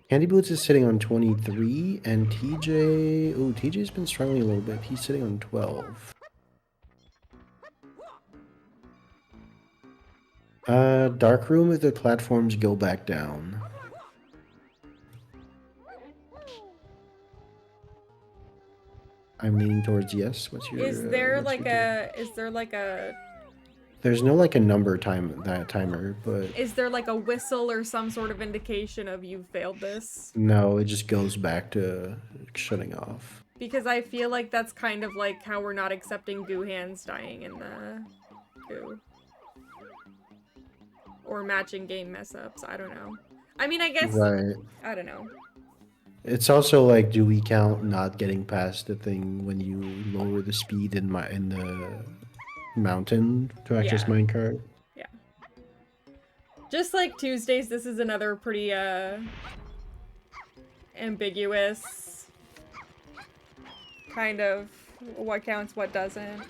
Candy Boots is sitting on 23, and TJ... Oh, TJ's been struggling a little bit. He's sitting on 12. Dark room if the platforms go back down. I'm leaning towards yes. What's your Is there what's like your take? is there like a There's no like a number timer, but whistle or some sort of indication of you've failed this? no, it just goes back to shutting off. Because I feel like that's kind of like how we're not accepting goo hands dying in the goo. Or matching game mess ups. I don't know. I mean, I guess Right. I don't know. It's also like, do we count not getting past the thing when you lower the speed in the mountain to access Yeah. minecart? Yeah. Just like Tuesdays, this is another pretty ambiguous kind of what counts, what doesn't.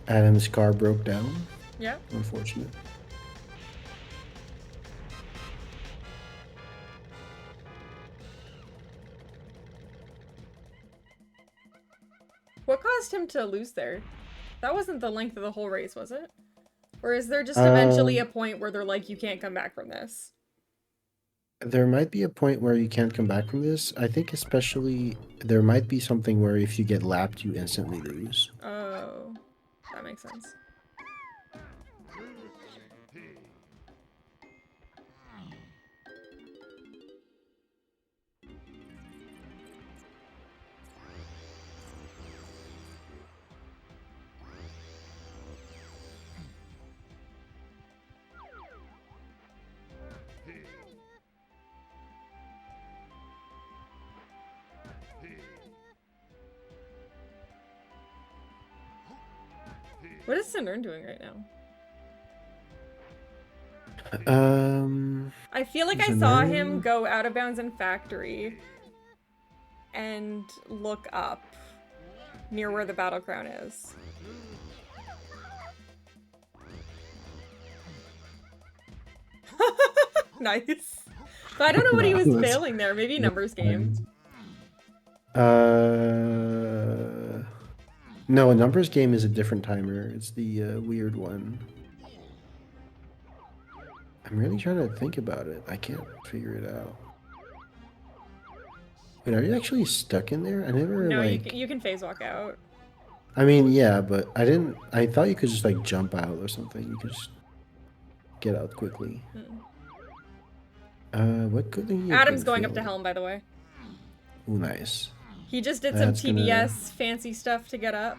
Adam's car broke down. Yeah. Unfortunate. What caused him to lose there? That wasn't the length of the whole race, was it? Or is there just eventually a point where they're like, you can't come back from this? There might be a point where you can't come back from this. I think especially there might be something where if you get lapped, you instantly lose. Oh, that makes sense. What is Cernern doing right now? I feel like I saw him go out of bounds in factory and look up near where the battle crown is. Nice. But I don't know what he was failing there. Maybe numbers game. No, a numbers game is a different timer. It's the weird one. I'm really trying to think about it. I can't figure it out. Wait, are you actually stuck in there? I never No, like. you can phase walk out. I mean, yeah, but I didn't. I thought you could just like jump out or something. You could just get out quickly. What good thing? Adam's going up to Helm, by the way. Ooh, nice. He just did some TBS fancy stuff to get up.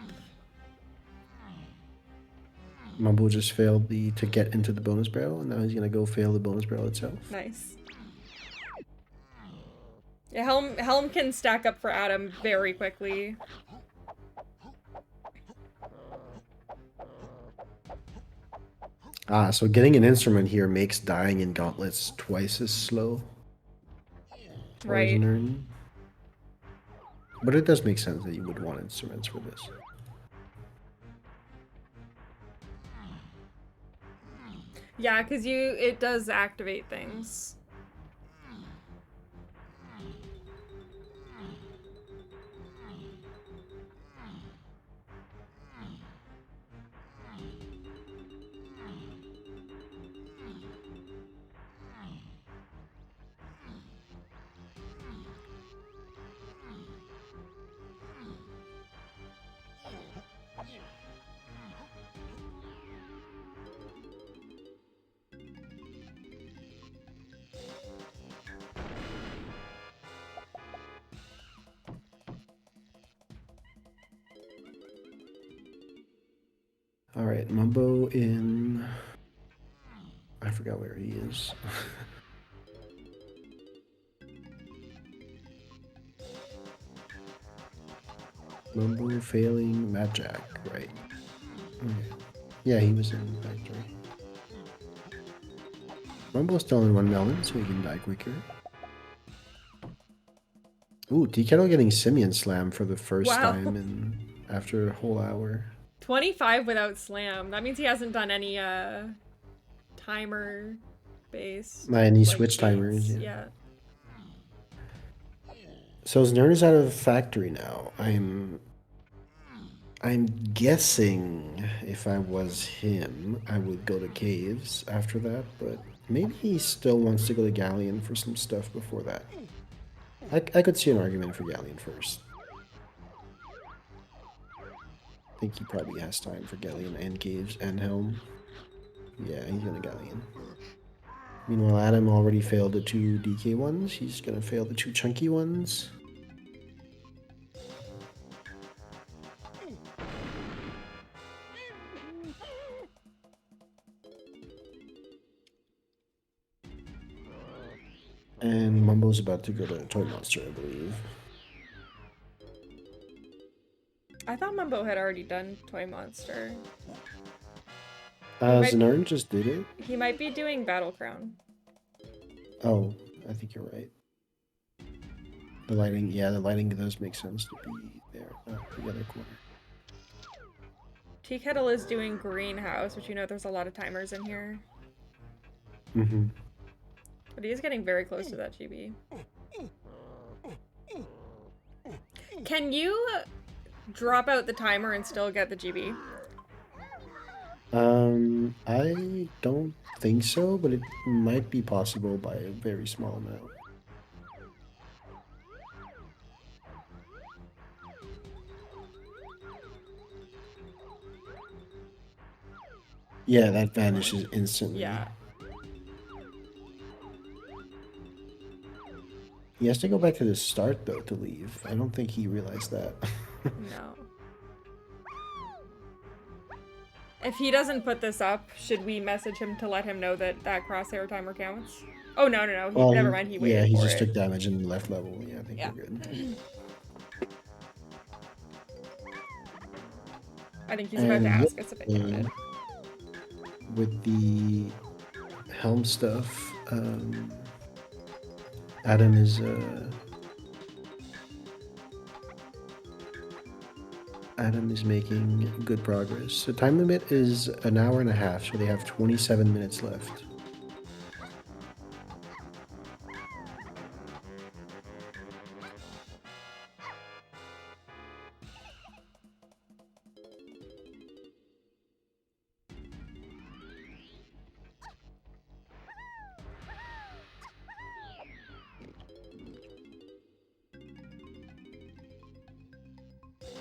Mumbo just failed to get into the bonus barrel, and now he's gonna go fail the bonus barrel itself. Nice. Yeah, Helm can stack up for Adam very quickly. Ah, so getting an instrument here makes dying in gauntlets twice as slow. Right. But it does make sense that you would want instruments for this. Yeah, because it does activate things. All right, Mumbo in. I forgot where he is. Mumbo failing Mad Jack, right? Okay. Yeah, he was in factory. Mumbo's still in 1 melon, so he can die quicker. Ooh, DKettle getting Simian Slam for the first Wow. time after a whole hour. 25 without slam. That means he hasn't done any timer based. Any like, switch timers, gates. yeah. So Znernicus out of factory now. I'm guessing if I was him, I would go to caves after that, but maybe he still wants to go to Galleon for some stuff before that. I could see an argument for Galleon first. I think he probably has time for Galleon and caves and Helm. Yeah, he's gonna Galleon. Meanwhile, Adam already failed the 2 DK ones. He's gonna fail the 2 chunky ones. And Mumbo's about to go to Toy Monster, I believe. I thought Mumbo had already done Toy Monster. Znernicus just did it? He might be doing Battle Crown. Oh, I think you're right. The lighting, yeah, the lighting does make sense to be there, the other corner. TKettle is doing Greenhouse, which you know there's a lot of timers in here. Mm-hmm. But he is getting very close to that GB. Can you drop out the timer and still get the GB? I don't think so, but it might be possible by a very small amount. Yeah, that vanishes instantly. Yeah. He has to go back to the start, though, to leave. I don't think he realized that. No. If he doesn't put this up, should we message him to let him know that that crosshair timer counts? Oh, no. Never mind. He waited yeah, he for just it. took damage in the left level. Yeah, I think we're good. I think he's about to ask us if it counted. With the helm stuff, Adam is making good progress. The time limit is 1 hour and a half, so they have 27 minutes left.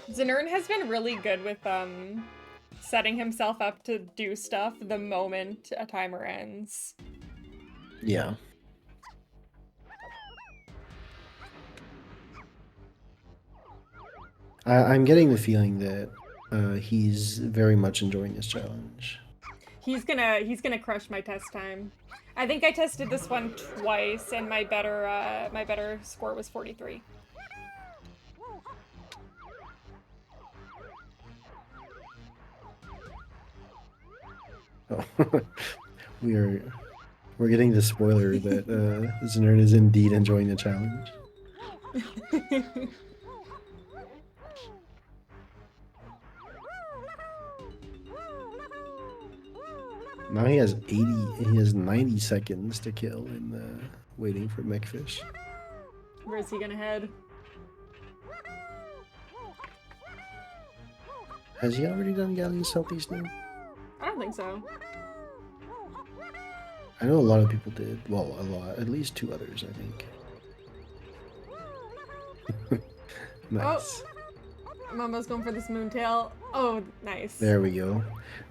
Znernicus has been really good with setting himself up to do stuff the moment a timer ends. Yeah. I'm getting the feeling that he's very much enjoying this challenge. He's gonna crush my test time. I think I tested this one twice, and my better score was 43. Oh. we're getting the spoiler that Znernicus is indeed enjoying the challenge. Now he has 90 seconds to kill in waiting for Mechfish. Where is he gonna head? Has he already done Galleon Southeast now? I don't think so. I know a lot of people did. Well, a lot. At least 2 others, I think. Nice. Oh, Mumbo's going for this moontail. Oh, nice. There we go.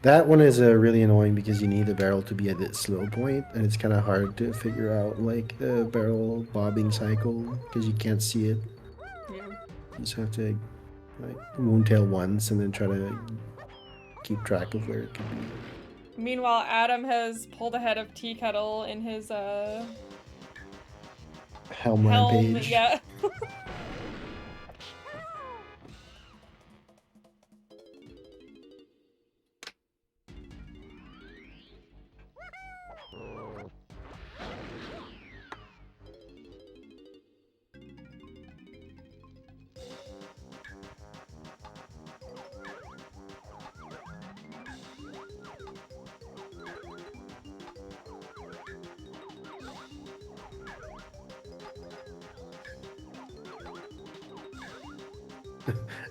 That one is really annoying because you need the barrel to be at its slow point, and it's kind of hard to figure out like the barrel bobbing cycle because you can't see it. Yeah. You just have to like moontail once and then try to keep track of where it could be. Meanwhile, Adam has pulled ahead of TKettle in his Helm rampage. Yeah.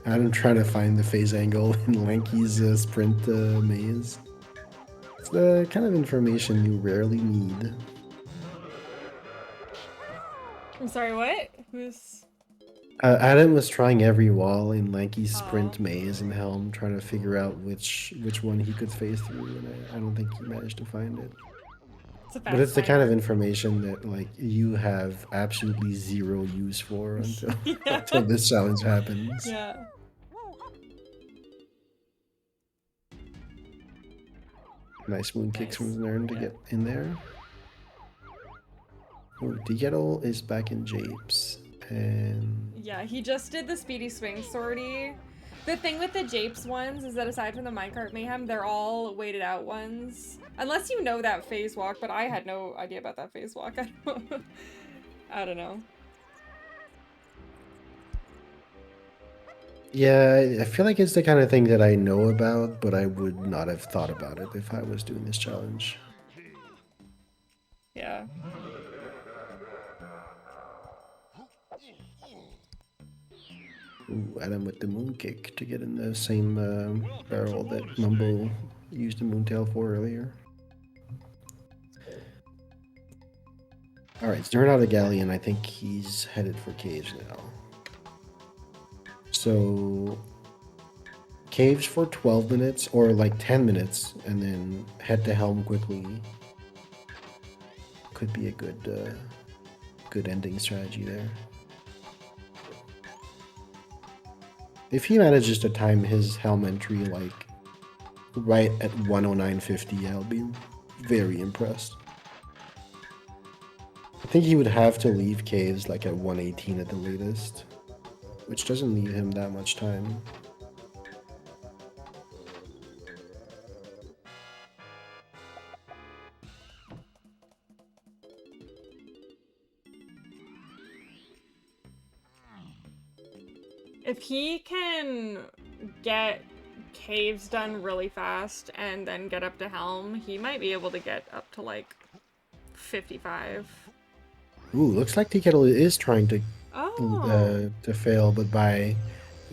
Adam trying to find the phase angle in Lanky's sprint maze. It's the kind of information you rarely need. I'm sorry, what? Who's... Adam was trying every wall in Lanky's sprint maze in Helm, trying to figure out which one he could phase through, and I don't think he managed to find it. It's a But it's the kind of timer. information that like you have absolutely zero use for until Yeah. until this challenge happens. Yeah. Nice moon kicks Nice. from Znern to Yeah. get in there. Oh, DKettle is back in Japes. And Yeah, he just did the speedy swing sortie. The thing with the Japes ones is that aside from the minecart mayhem, they're all weighted out ones. Unless you know that phase walk, but I had no idea about that phase walk. I don't know. yeah, I feel like it's the kind of thing that I know about, but I would not have thought about it if I was doing this challenge. Yeah. Ooh, Adam with the moon kick to get in the same barrel that Mumbo used the moontail for earlier. Alright, Znern out of Galleon. I think he's headed for caves now. So caves for 12 minutes or like 10 minutes and then head to Helm quickly could be a good good ending strategy there. If he manages to time his Helm entry like right at 109.50, I'll be very impressed. I think he would have to leave caves like at 118 at the latest, which doesn't leave him that much time. If he can get caves done really fast and then get up to Helm, he might be able to get up to like 55. Ooh, looks like DKettle is trying Oh. to fail, but by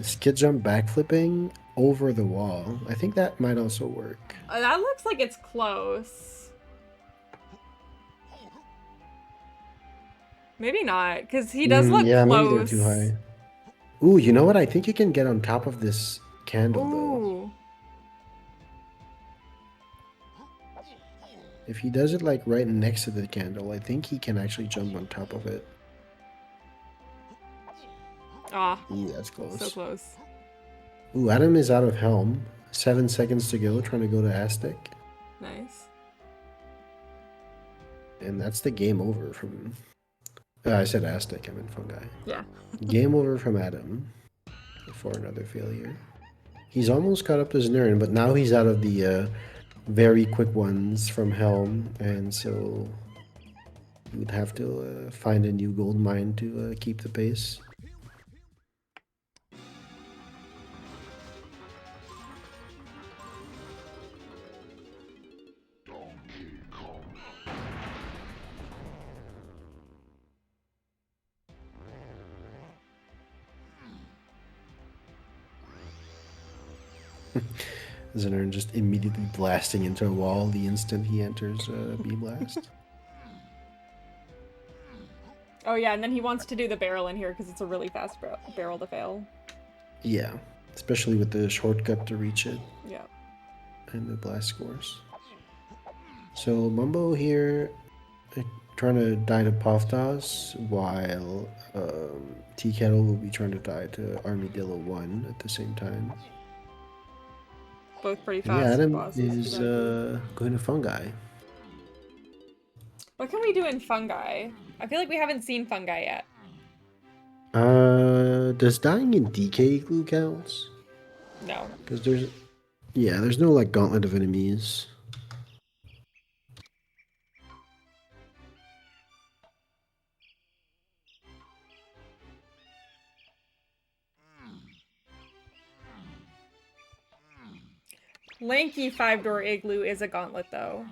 skid jump backflipping over the wall. I think that might also work. That looks like it's close. Maybe not, because he does look Yeah, close. maybe they're too high. Ooh, you know what? I think you can get on top of this candle, though. Ooh. If he does it, like, right next to the candle, I think he can actually jump on top of it. Ah. Ooh, that's close. So close. Ooh, Adam is out of Helm. 7 seconds to go, trying to go to Aztec. Nice. And that's the game over from... I said Aztec, I meant Fungi. Yeah. Game over from Adam for another failure. He's almost caught up to Znern, but now he's out of the very quick ones from Helm, and so he would have to find a new gold mine to keep the pace. Znern just immediately blasting into a wall the instant he enters B-Blast. Oh yeah, and then he wants to do the barrel in here because it's a really fast barrel to fail. Yeah, especially with the shortcut to reach it. Yeah. And the blast scores. So Mumbo here trying to die to Poftos, while TKettle will be trying to die to Armadillo 1 at the same time. Both pretty And yeah, fast Adam bosses. is going to Fungi. What can we do in Fungi? I feel like we haven't seen Fungi yet. Does dying in DK glue counts? No. Because there's no like gauntlet of enemies. Lanky 5-door igloo is a gauntlet though.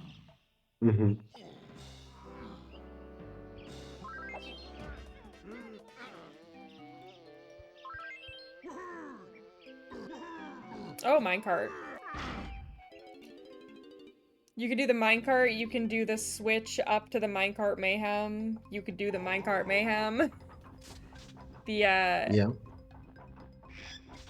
Mm-hmm. Oh, minecart. You could do the minecart, you can do the switch up to the minecart mayhem. You could do the minecart mayhem. The, Yeah.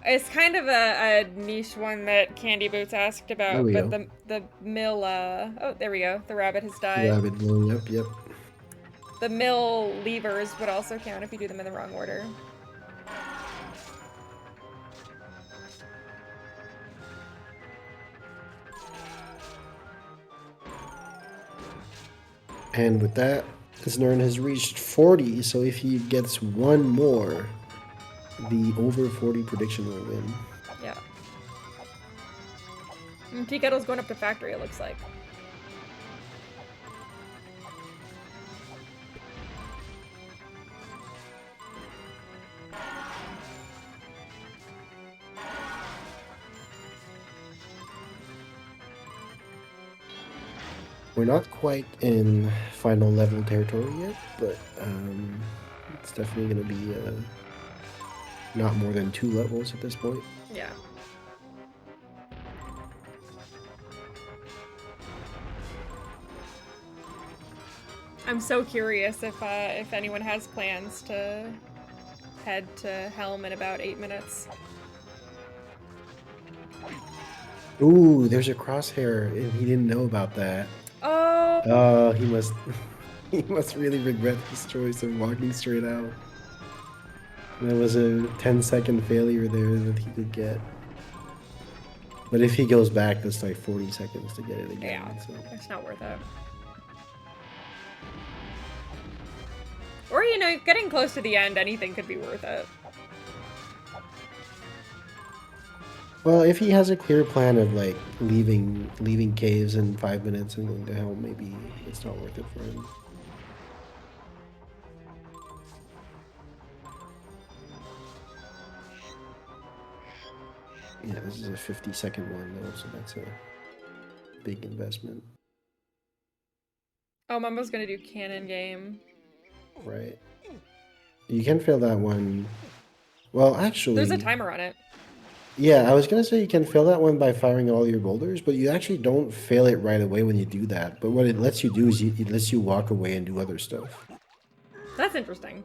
It's kind of a niche one that Candy Boots asked There about, we but go. the mill, oh, there we go. The rabbit has The died. rabbit blowing up, yep. The mill levers would also count if you do them in the wrong order. And with that, Znern has reached 40, so if he gets one more, the over 40 prediction will win. Yeah. TKettle's going up to factory, it looks like. We're not quite in final level territory yet, but it's definitely going to be not more than 2 levels at this point. Yeah. I'm so curious if anyone has plans to head to Helm in about 8 minutes. Ooh, there's a crosshair, and he didn't know about that. Oh! Oh, he must really regret his choice of walking straight out. That was a 10-second failure there that he could get. But if he goes back, that's like 40 seconds to get it again. Yeah, So. it's not worth it. Or, you know, getting close to the end, anything could be worth it. Well, if he has a clear plan of like leaving caves in 5 minutes and going to hell, maybe it's not worth it for him. Yeah, this is a 50-second one though, so that's a big investment. Oh, Mumbo's gonna do cannon game. Right. You can fail that one. Well, actually... There's a timer on it. Yeah, I was going to say you can fail that one by firing all your boulders, but you actually don't fail it right away when you do that. But what it lets you do is it lets you walk away and do other stuff. That's interesting.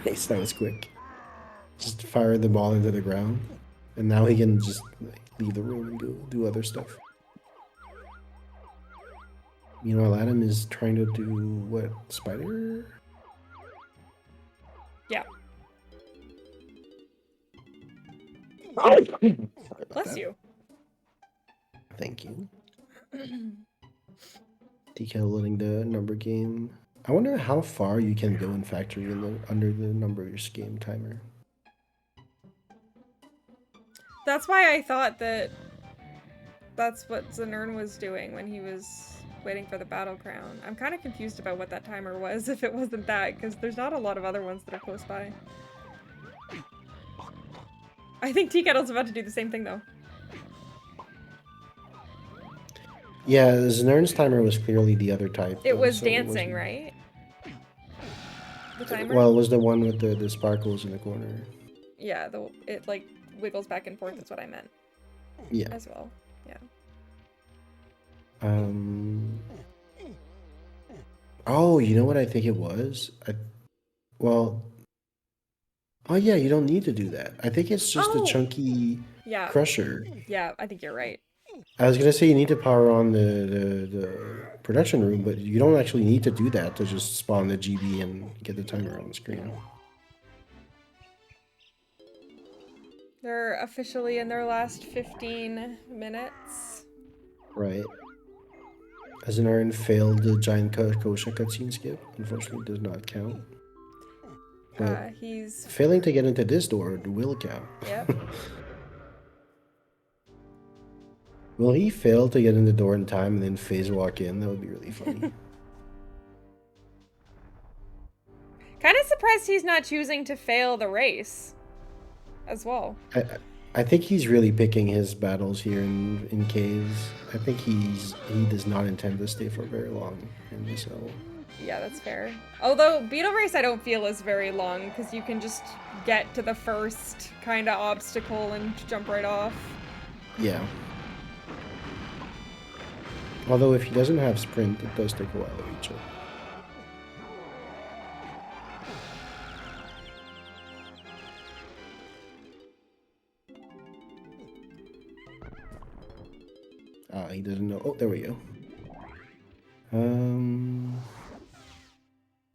Nice, that was quick. Just fire the ball into the ground, and now he can just like, leave the room and go do other stuff. Meanwhile, Adam is trying to do what? Spider? Yeah. Bless you. Thank you. DK letting the number game. I wonder how far you can go in factory under the numbers game timer. That's why I thought that that's what Znern was doing when he was waiting for the battle crown. I'm kind of confused about what that timer was if it wasn't that, because there's not a lot of other ones that are close by. I think TKettle's about to do the same thing though. Yeah, Znern's timer was clearly the other type. It though, was so dancing, wasn't- right? The timer? Well, it was the one with the sparkles in the corner. Yeah, it like wiggles back and forth is what I meant. Yeah. As well. Yeah. Oh, you know what I think it was? Oh yeah, you don't need to do that. I think it's just a Oh! chunky Yeah. crusher. Yeah, I think you're right. I was gonna say you need to power on the production room, but you don't actually need to do that to just spawn the GB and get the timer on the screen. They're officially in their last 15 minutes. Right. Znern failed the giant Kosha cutscene skip. Unfortunately, does not count. But He's... failing to get into this door will count. Yep. Will he fail to get in the door in time and then phase walk in? That would be really funny. Kind of surprised he's not choosing to fail the race as well. I think he's really picking his battles here in caves. I think he does not intend to stay for very long in this level. Yeah, that's fair. Although Beetle Race I don't feel is very long because you can just get to the first kind of obstacle and jump right off. Yeah. Although if he doesn't have sprint, it does take a while to reach it. He doesn't know. Oh, there we go.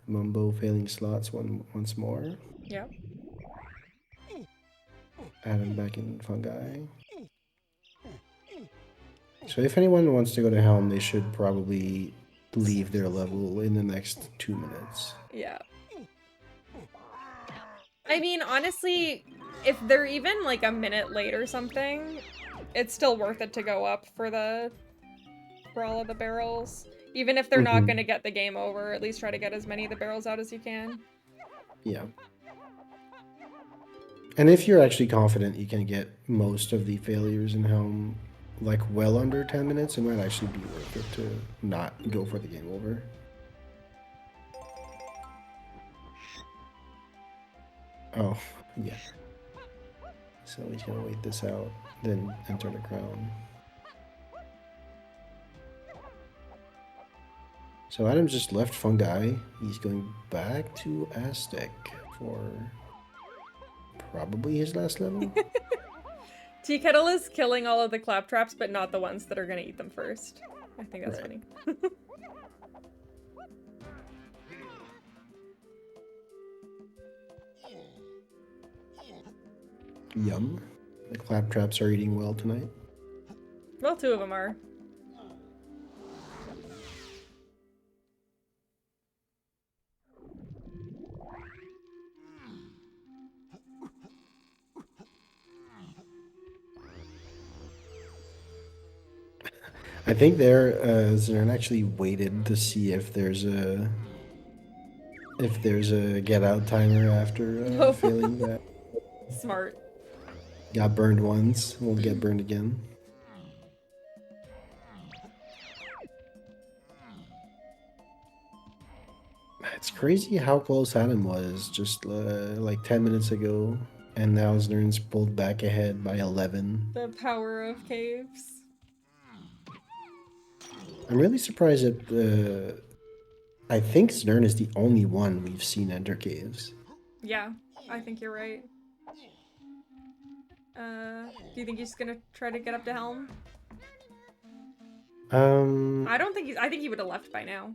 Mumbo failing slots once more. Yep. Adam back in fungi. So if anyone wants to go to Helm, they should probably leave their level in the next 2 minutes. Yeah. I mean, honestly, if they're even like a minute late or something, it's still worth it to go up for the Brawl of the Barrels. Even if they're not going to get the game over, at least try to get as many of the barrels out as you can. Yeah. And if you're actually confident you can get most of the failures in Helm like well under 10 minutes, it might actually be worth it to not go for the game over. Oh, yeah. So he's gonna wait this out, then enter the crown. So Adam's just left fungi. He's going back to Aztec for probably his last level. Tea-Kettle is killing all of the claptraps, but not the ones that are going to eat them first. I think that's funny. Yum. The claptraps are eating well tonight. Well, 2 of them are. I think Zern actually waited to see if there's a get out timer after failing that. Smart. Got burned once, won't get burned again. It's crazy how close Adam was just like 10 minutes ago, and now Znern's pulled back ahead by 11. The power of caves. I'm really surprised that I think Znern is the only one we've seen enter caves. Yeah, I think you're right. Do you think he's gonna try to get up to Helm? I don't think I think he would have left by now.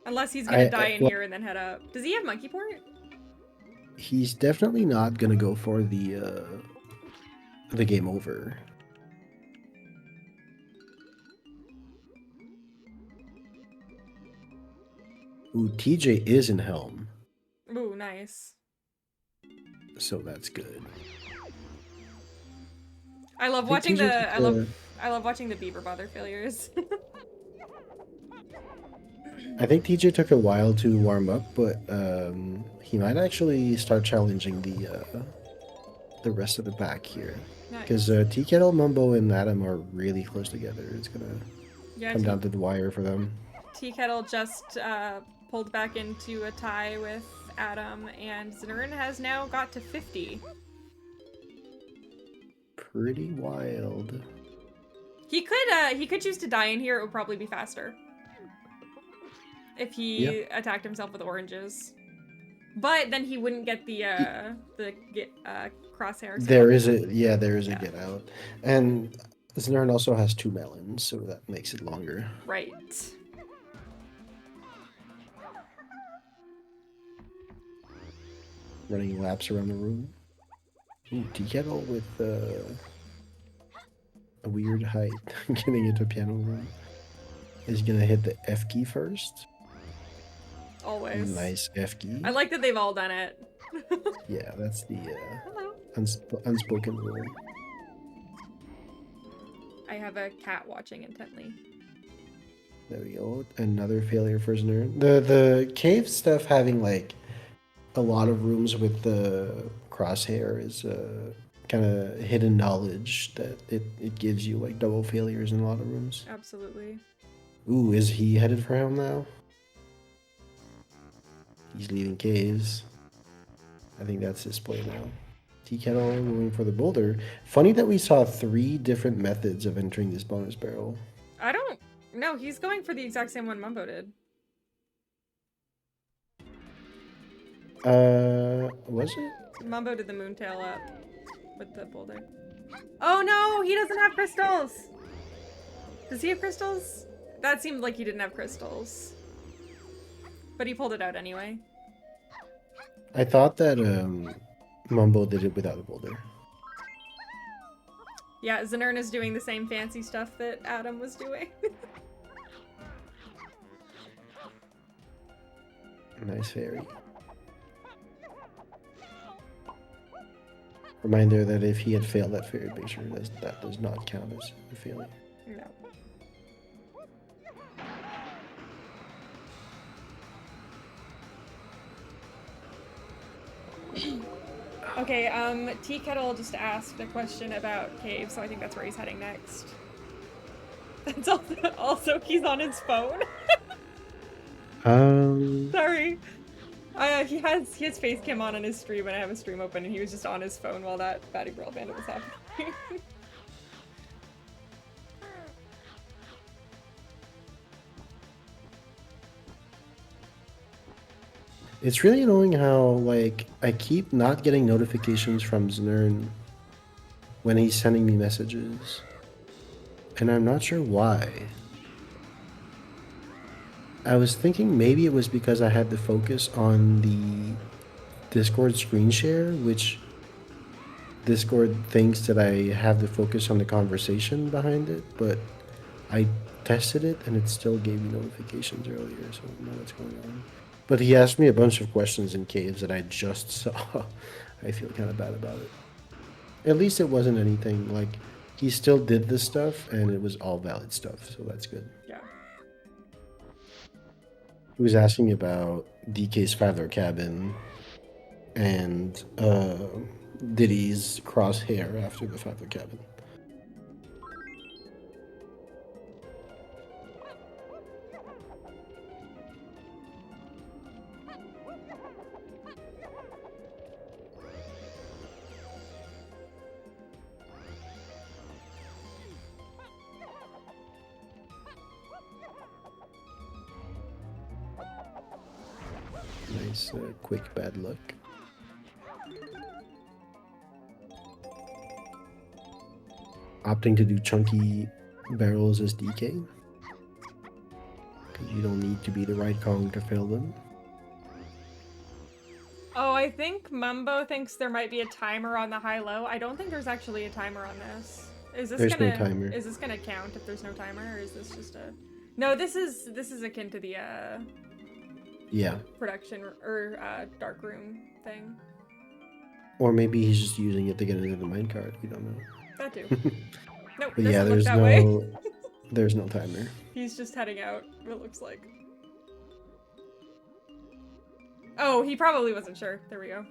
Unless he's gonna die in here and then head up. Does he have monkey port? He's definitely not gonna go for the game over. Ooh, TJ is in Helm. Ooh, nice. So that's good. I love watching the I love watching the beaver bother failures. I think TJ took a while to warm up, but he might actually start challenging the rest of the pack here. Because TKettle, Mumbo, and Adam are really close together. It's gonna come down to the wire for them. Tea-Kettle just pulled back into a tie with Adam, and Znern has now got to 50. Pretty wild. He could choose to die in here. It would probably be faster if he attacked himself with oranges. But then he wouldn't get the crosshair. There is a get out, and Znern also has 2 melons, so that makes it longer. Right. Running laps around the room. Ooh, TKettle with a weird height, getting into piano room. Is gonna hit the F key first. Always. Nice F key. I like that they've all done it. Yeah, that's the unspoken rule. I have a cat watching intently. There we go. Another failure for Znern. The cave stuff having like a lot of rooms with the crosshair is kind of hidden knowledge that it gives you like double failures in a lot of rooms. Absolutely. Ooh, is he headed for hell now? He's leaving caves. I think that's his play now. TKettle going for the boulder. Funny that we saw 3 different methods of entering this bonus barrel. I don't... No, he's going for the exact same one Mumbo did. Was it? Mumbo did the moontail up with the boulder. Oh no, he doesn't have crystals! Does he have crystals? That seemed like he didn't have crystals. But he pulled it out anyway. I thought that Mumbo did it without a boulder. Yeah, Znernicus doing the same fancy stuff that Adam was doing. Nice fairy. Reminder that if he had failed that fairy, make sure that does not count as a failing. No. Okay, TKettle just asked a question about caves, so I think that's where he's heading next. That's also he's on his phone. Sorry. He has face cam on his stream, and I have a stream open, and he was just on his phone while that Batty Brawl Bandit was happening. It's really annoying how, like, I keep not getting notifications from Znern when he's sending me messages. And I'm not sure why. I was thinking maybe it was because I had the focus on the Discord screen share, which Discord thinks that I have the focus on the conversation behind it, but I tested it and it still gave me notifications earlier, so I don't know what's going on. But he asked me a bunch of questions in caves that I just saw. I feel kind of bad about it. At least it wasn't anything, like, he still did this stuff and it was all valid stuff, so that's good. Yeah. He was asking me about DK's Feather Cabin and Diddy's crosshair after the Feather Cabin. Nice quick bad luck. Opting to do chunky barrels as DK. Because you don't need to be the right Kong to fail them. Oh, I think Mumbo thinks there might be a timer on the high-low. I don't think there's actually a timer on this. There's no timer. Is this gonna count if there's no timer, or is this just a... No, this is akin to the Yeah. production or dark room thing. Or maybe he's just using it to get into the minecart. We don't know. That too. Nope. But yeah, there's no there's no timer. He's just heading out, it looks like. Oh, he probably wasn't sure. There we go.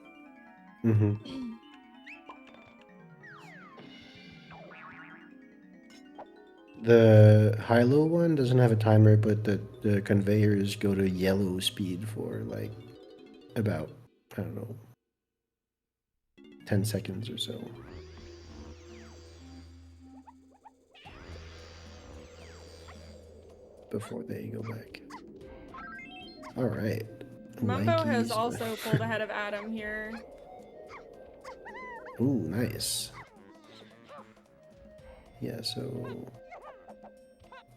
Mm-hmm. The high-low one doesn't have a timer, but the conveyors go to yellow speed for like about, I don't know, 10 seconds or so. Before they go back. Alright. Mumbo has also pulled ahead of Adam here. Ooh, nice. Yeah, so...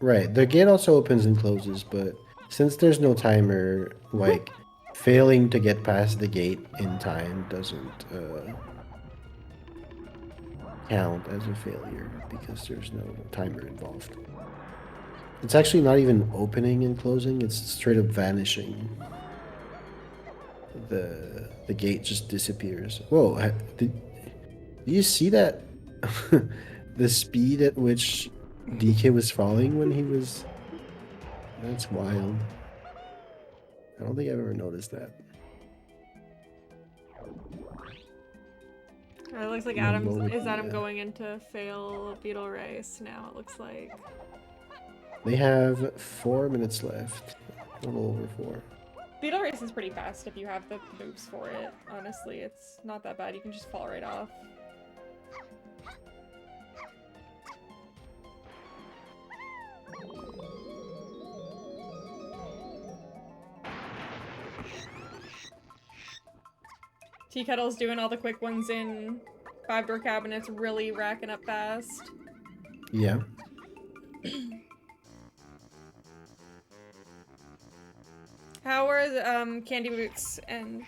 Right, the gate also opens and closes, but since there's no timer, like, failing to get past the gate in time doesn't count as a failure because there's no timer involved. It's actually not even opening and closing, it's straight up vanishing. The gate just disappears. Whoa, did you see that? The speed at which DK was falling when he was... That's wild. I don't think I've ever noticed that. It looks like Adam going into fail Beetle Race now, it looks like. They have 4 minutes left. A little over 4. Beetle Race is pretty fast if you have the moves for it. Honestly, it's not that bad. You can just fall right off. TKettle's doing all the quick ones in 5-door cabinets, really racking up fast. Yeah. How are Candy Boots and...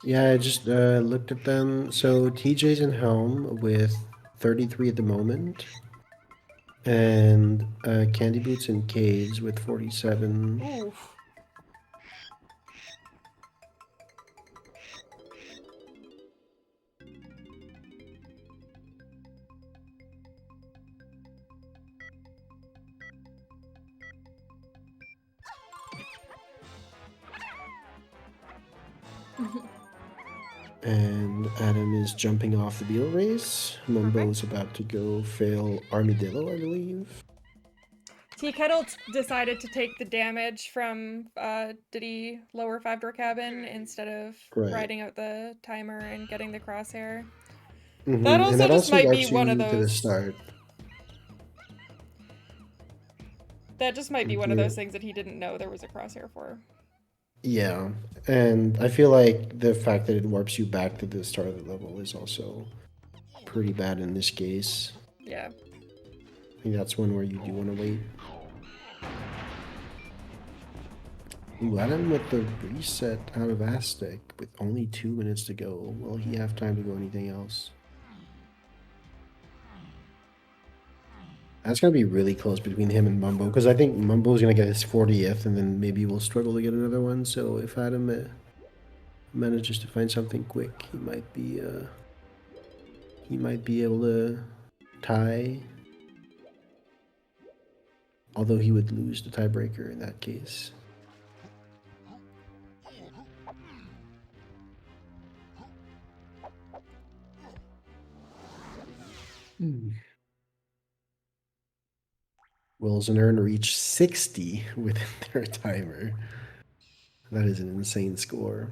Yeah, I just looked at them. So TJ's in Helm with 33 at the moment. And Candy Boots and Caves with 47. Oof. And Adam is jumping off the Beetle Race. Mumbo's about to go fail Armadillo, I believe. TKettle decided to take the damage from, did he lower 5-door cabin instead of Right. riding out the timer and getting the crosshair? Mm-hmm. That also and that just also might be warps one of you to the those... start. That just might be one of Yeah. those things that he didn't know there was a crosshair for. Yeah, and I feel like the fact that it warps you back to the start of the level is also pretty bad in this case. Yeah. I think that's one where you do want to wait. Ooh, Adam with the reset out of Aztec with only 2 minutes to go. Will he have time to go anything else? That's going to be really close between him and Mumbo, because I think Mumbo's going to get his 40th, and then maybe we'll struggle to get another one. So if Adam manages to find something quick, he might be able to tie. Although he would lose the tiebreaker in that case. Will Znern reach 60 within their timer? That is an insane score.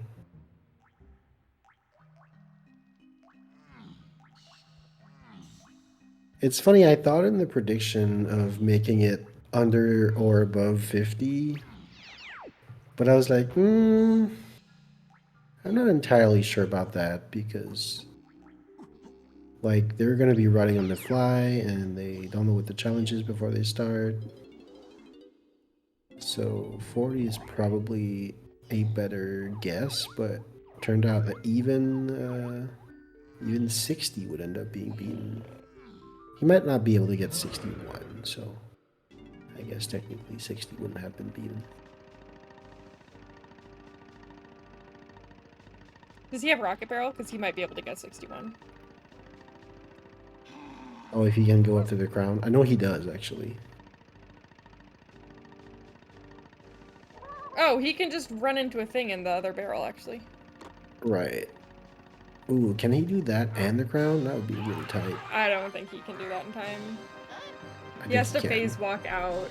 It's funny, I thought in the prediction of making it under or above 50, but I was like, I'm not entirely sure about that because, like, they're going to be running on the fly and they don't know what the challenge is before they start. So 40 is probably a better guess, but turned out that even 60 would end up being beaten. He might not be able to get 61, so I guess technically 60 wouldn't have been beaten. Does he have Rocket Barrel? Because he might be able to get 61. Oh, if he can go up to the crown? I know he does, actually. Oh, he can just run into a thing in the other barrel, actually. Right. Ooh, can he do that and the crown? That would be really tight. I don't think he can do that in time. I He has to think he can. phase walk out.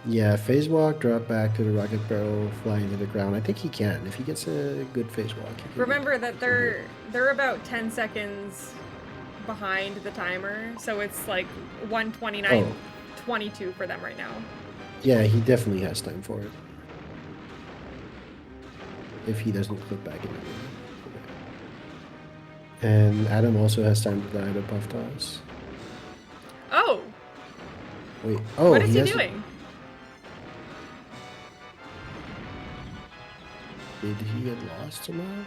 Yeah, phase walk, drop back to the rocket barrel, fly into the ground. I think he can. If he gets a good phase walk, he can. Remember that they're about 10 seconds behind the timer, so it's like 1:29:22 for them right now. Yeah, he definitely has time for it. If he doesn't clip back in. And Adam also has time to die to Puff Toss. Oh! Wait, oh, What is he has doing? Did he get lost somehow?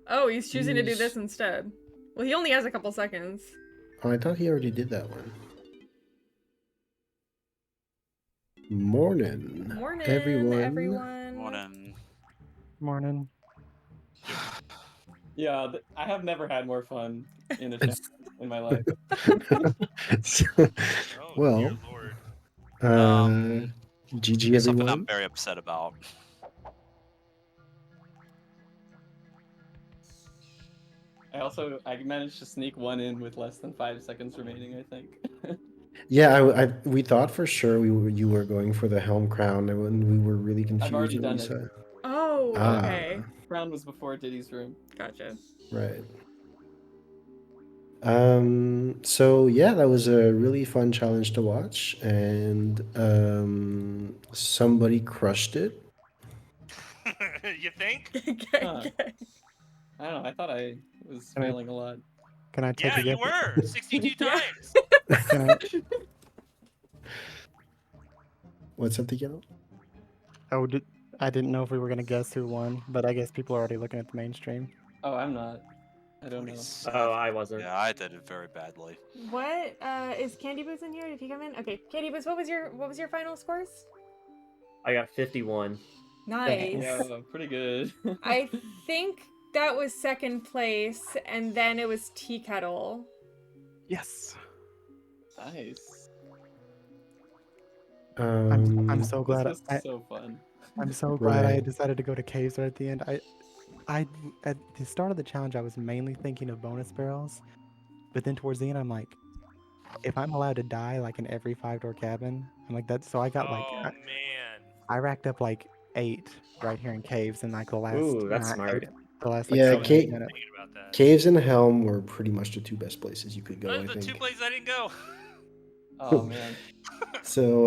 Oh, he's choosing to do this instead. Well, he only has a couple seconds. Oh, I thought he already did that one. Mornin. Morning, everyone. Mornin. Morning. Yeah, I have never had more fun in a challenge in my life. Oh, Well, dear Lord. GG Something everyone. I'm very upset about. I managed to sneak one in with less than 5 seconds remaining, I think. Yeah, we thought for sure you were going for the Helm Crown, and when we were really confused already when we done it. said, Oh, ah, okay. Crown was before Diddy's room. Gotcha. right. So yeah, that was a really fun challenge to watch, and somebody crushed it. You think? Huh. I don't know. I thought I was Can I- failing a lot. Can I take Yeah, a you guess? were 62 Yeah. times. Can I? What's up, TKettle? Oh, I didn't know if we were gonna guess who won, but I guess people are already looking at the mainstream. Oh, I'm not. I don't know. 47. Oh, I wasn't. Yeah, I did it very badly. What is Candy Boots in here? Did he come in? Okay, Candy Boots, what was your final scores? I got 51. Nice. Yeah, pretty good. I think that was second place, and then it was Tea Kettle. Yes. Nice. I'm so glad. This was so fun. I'm so glad I Right. decided to go to caves right at the end. I at the start of the challenge I was mainly thinking of bonus barrels, but then towards the end I'm like, if I'm allowed to die like in every 5-door cabin, I'm like that. So I got Oh like man. I racked up like 8 right here in caves in like the last. Ooh, that's smart. The last like Yeah, 7 Kate- minutes. Thinking about that. Caves and Helm were pretty much the two best places you could go, Those I are the two think. places I didn't go. Oh man. So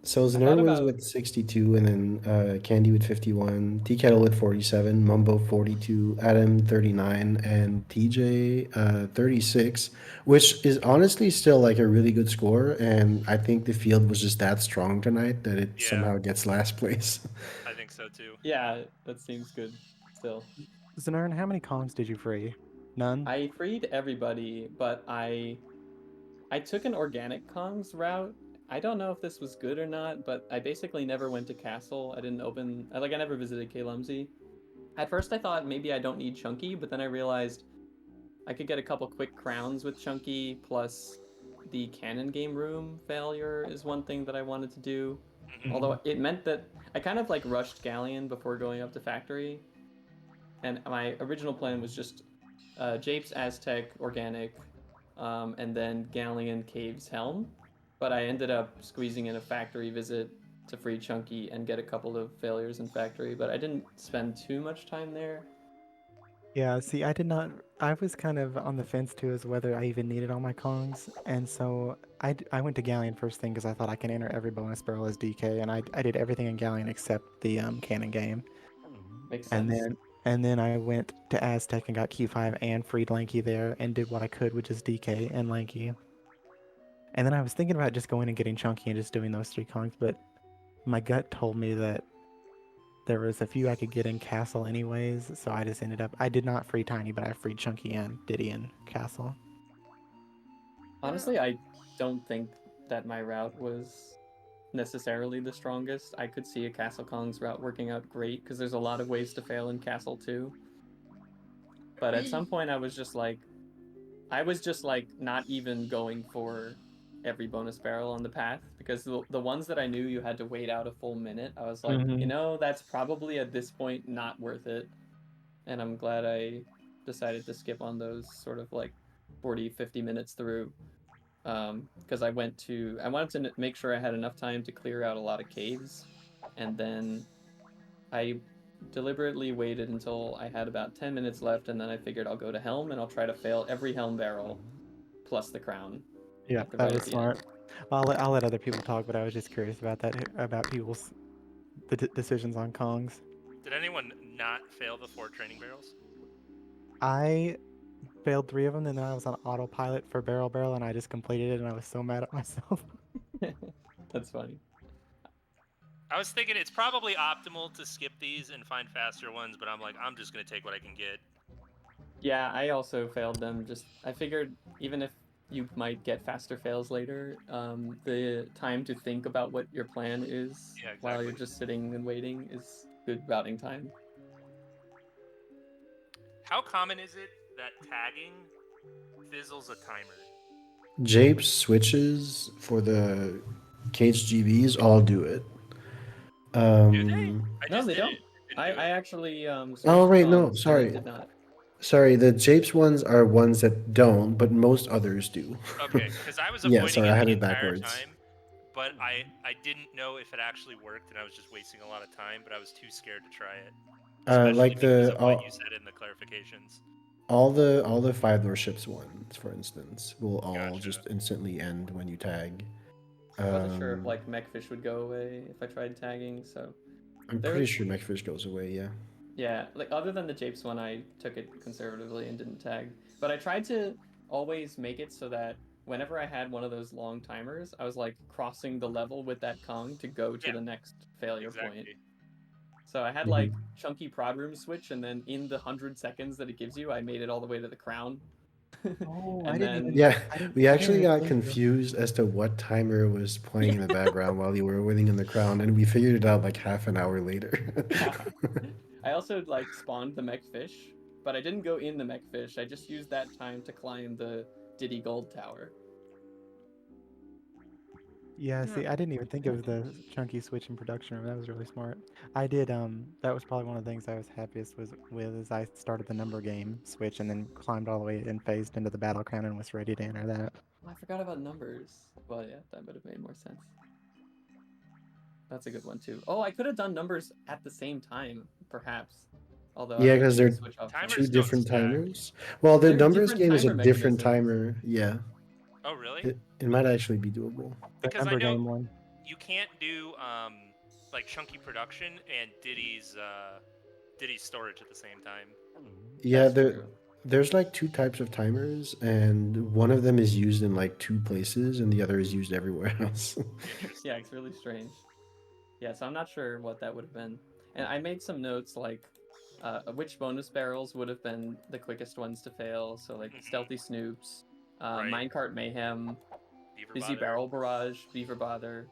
Zner thought was about- with 62, and then Candy with 51, TKettle with 47, Mumbo 42, Adam 39, and TJ 36, which is honestly still like a really good score. And I think the field was just that strong tonight that it Yeah. somehow gets last place. I think so too. Yeah, that seems good. Still, Znern, how many Kongs did you free? None. I freed everybody, but I took an organic Kongs route. I don't know if this was good or not, but I basically never went to Castle. I didn't open. I never visited Kalumsey. At first, I thought maybe I don't need Chunky, but then I realized I could get a couple quick crowns with Chunky. Plus, the cannon game room failure is one thing that I wanted to do. Mhm. Although it meant that I kind of like rushed Galleon before going up to Factory, and my original plan was just Japes, Aztec, Organic, and then Galleon, Caves, Helm. But I ended up squeezing in a Factory visit to free Chunky and get a couple of failures in Factory, but I didn't spend too much time there. Yeah, see, I did not. I was kind of on the fence too as whether I even needed all my Kongs, and so I went to Galleon first thing because I thought I can enter every bonus barrel as DK, and I did everything in Galleon except the cannon game, Makes sense. and then I went to Aztec and got Q5 and freed Lanky there and did what I could with just DK and Lanky, and then I was thinking about just going and getting Chunky and just doing those 3 Kongs, but my gut told me that there was a few I could get in Castle anyways, so I just ended up. I did not free Tiny, but I freed Chunky and Diddy in Castle. Honestly, I don't think that my route was necessarily the strongest. I could see a Castle Kong's route working out great because there's a lot of ways to fail in Castle too. But at some point, I was just like not even going for every bonus barrel on the path because the ones that I knew you had to wait out a full minute, I was like, Mhm. you know, that's probably at this point not worth it. And I'm glad I decided to skip on those sort of like 40, 50 minutes through. Because I wanted to make sure I had enough time to clear out a lot of caves. And then I deliberately waited until I had about 10 minutes left, and then I figured I'll go to Helm and I'll try to fail every Helm barrel plus the crown. Yeah, At the that right was at the end. smart. I'll let other people talk, but I was just curious about that, about people's decisions on Kongs. Did anyone not fail the 4 training barrels? I failed 3 of them, and then I was on autopilot for barrel, and I just completed it, and I was so mad at myself. That's funny. I was thinking it's probably optimal to skip these and find faster ones, but I'm like, I'm just gonna take what I can get. Yeah, I also failed them. I figured even if you might get faster fails later, the time to think about what your plan is Yeah, while you're exactly. just sitting and waiting is good routing time. How common is it that tagging fizzles a timer? Japes switches for the KHGBs all do it. Do they? I No, just they did don't. it. Didn't I do it. actually Oh, switched right, no, Kongs, and sorry. it did not. Sorry, the Japes ones are ones that don't, but most others do. Okay, because I was Yeah, avoiding sorry, I it had the it entire backwards. time, but I didn't know if it actually worked, and I was just wasting a lot of time. But I was too scared to try it, especially Like because the of what you said in the clarifications. all the five door ships ones, for instance, will all Gotcha. just instantly end when you tag. I wasn't sure if Um, like mechfish would go away if I tried tagging, so I'm there pretty was sure Mechfish goes away. Yeah. yeah, like other than the Japes one, I took it conservatively and didn't tag. But I tried to always make it so that whenever I had one of those long timers, I was like crossing the level with that Kong to go to Yeah, the next failure point. exactly. So I had Mhm. like chunky prod room switch, and then in the 100 seconds that it gives you, I made it all the way to the crown. Oh, And then Yeah, we I actually didn't got think of- confused as to what timer was playing in the background while you were winning in the crown, and we figured it out like half an hour later. I also like spawned the mech fish, but I didn't go in the mech fish. I just used that time to climb the Diddy Gold Tower. Yeah, see, I didn't even think of the chunky switch in production room. That was really smart. I did. That was probably one of the things I was happiest with is I started the number game switch and then climbed all the way and phased into the battle crown and was ready to enter that. I forgot about numbers. Well, yeah, that would have made more sense. That's a good one too. Oh, I could have done numbers at the same time, perhaps. Although Yeah, I because didn't they're switch off Timers two numbers. don't different stack. timers. Well, the They're numbers different game is a timer different mechanisms. timer. Yeah, Oh, really? it might actually be doable. The Because I number know game one. you can't do like chunky production and Diddy's storage at the same time. Yeah, That's true. there's like two types of timers, and one of them is used in like two places, and the other is used everywhere else. Interesting. Yeah, it's really strange. Yeah, so I'm not sure what that would have been. And I made some notes like which bonus barrels would have been the quickest ones to fail. So like Stealthy Snoops, Right. Minecart Mayhem, Beaver Busy Bother. Barrel Barrage, Beaver Bother.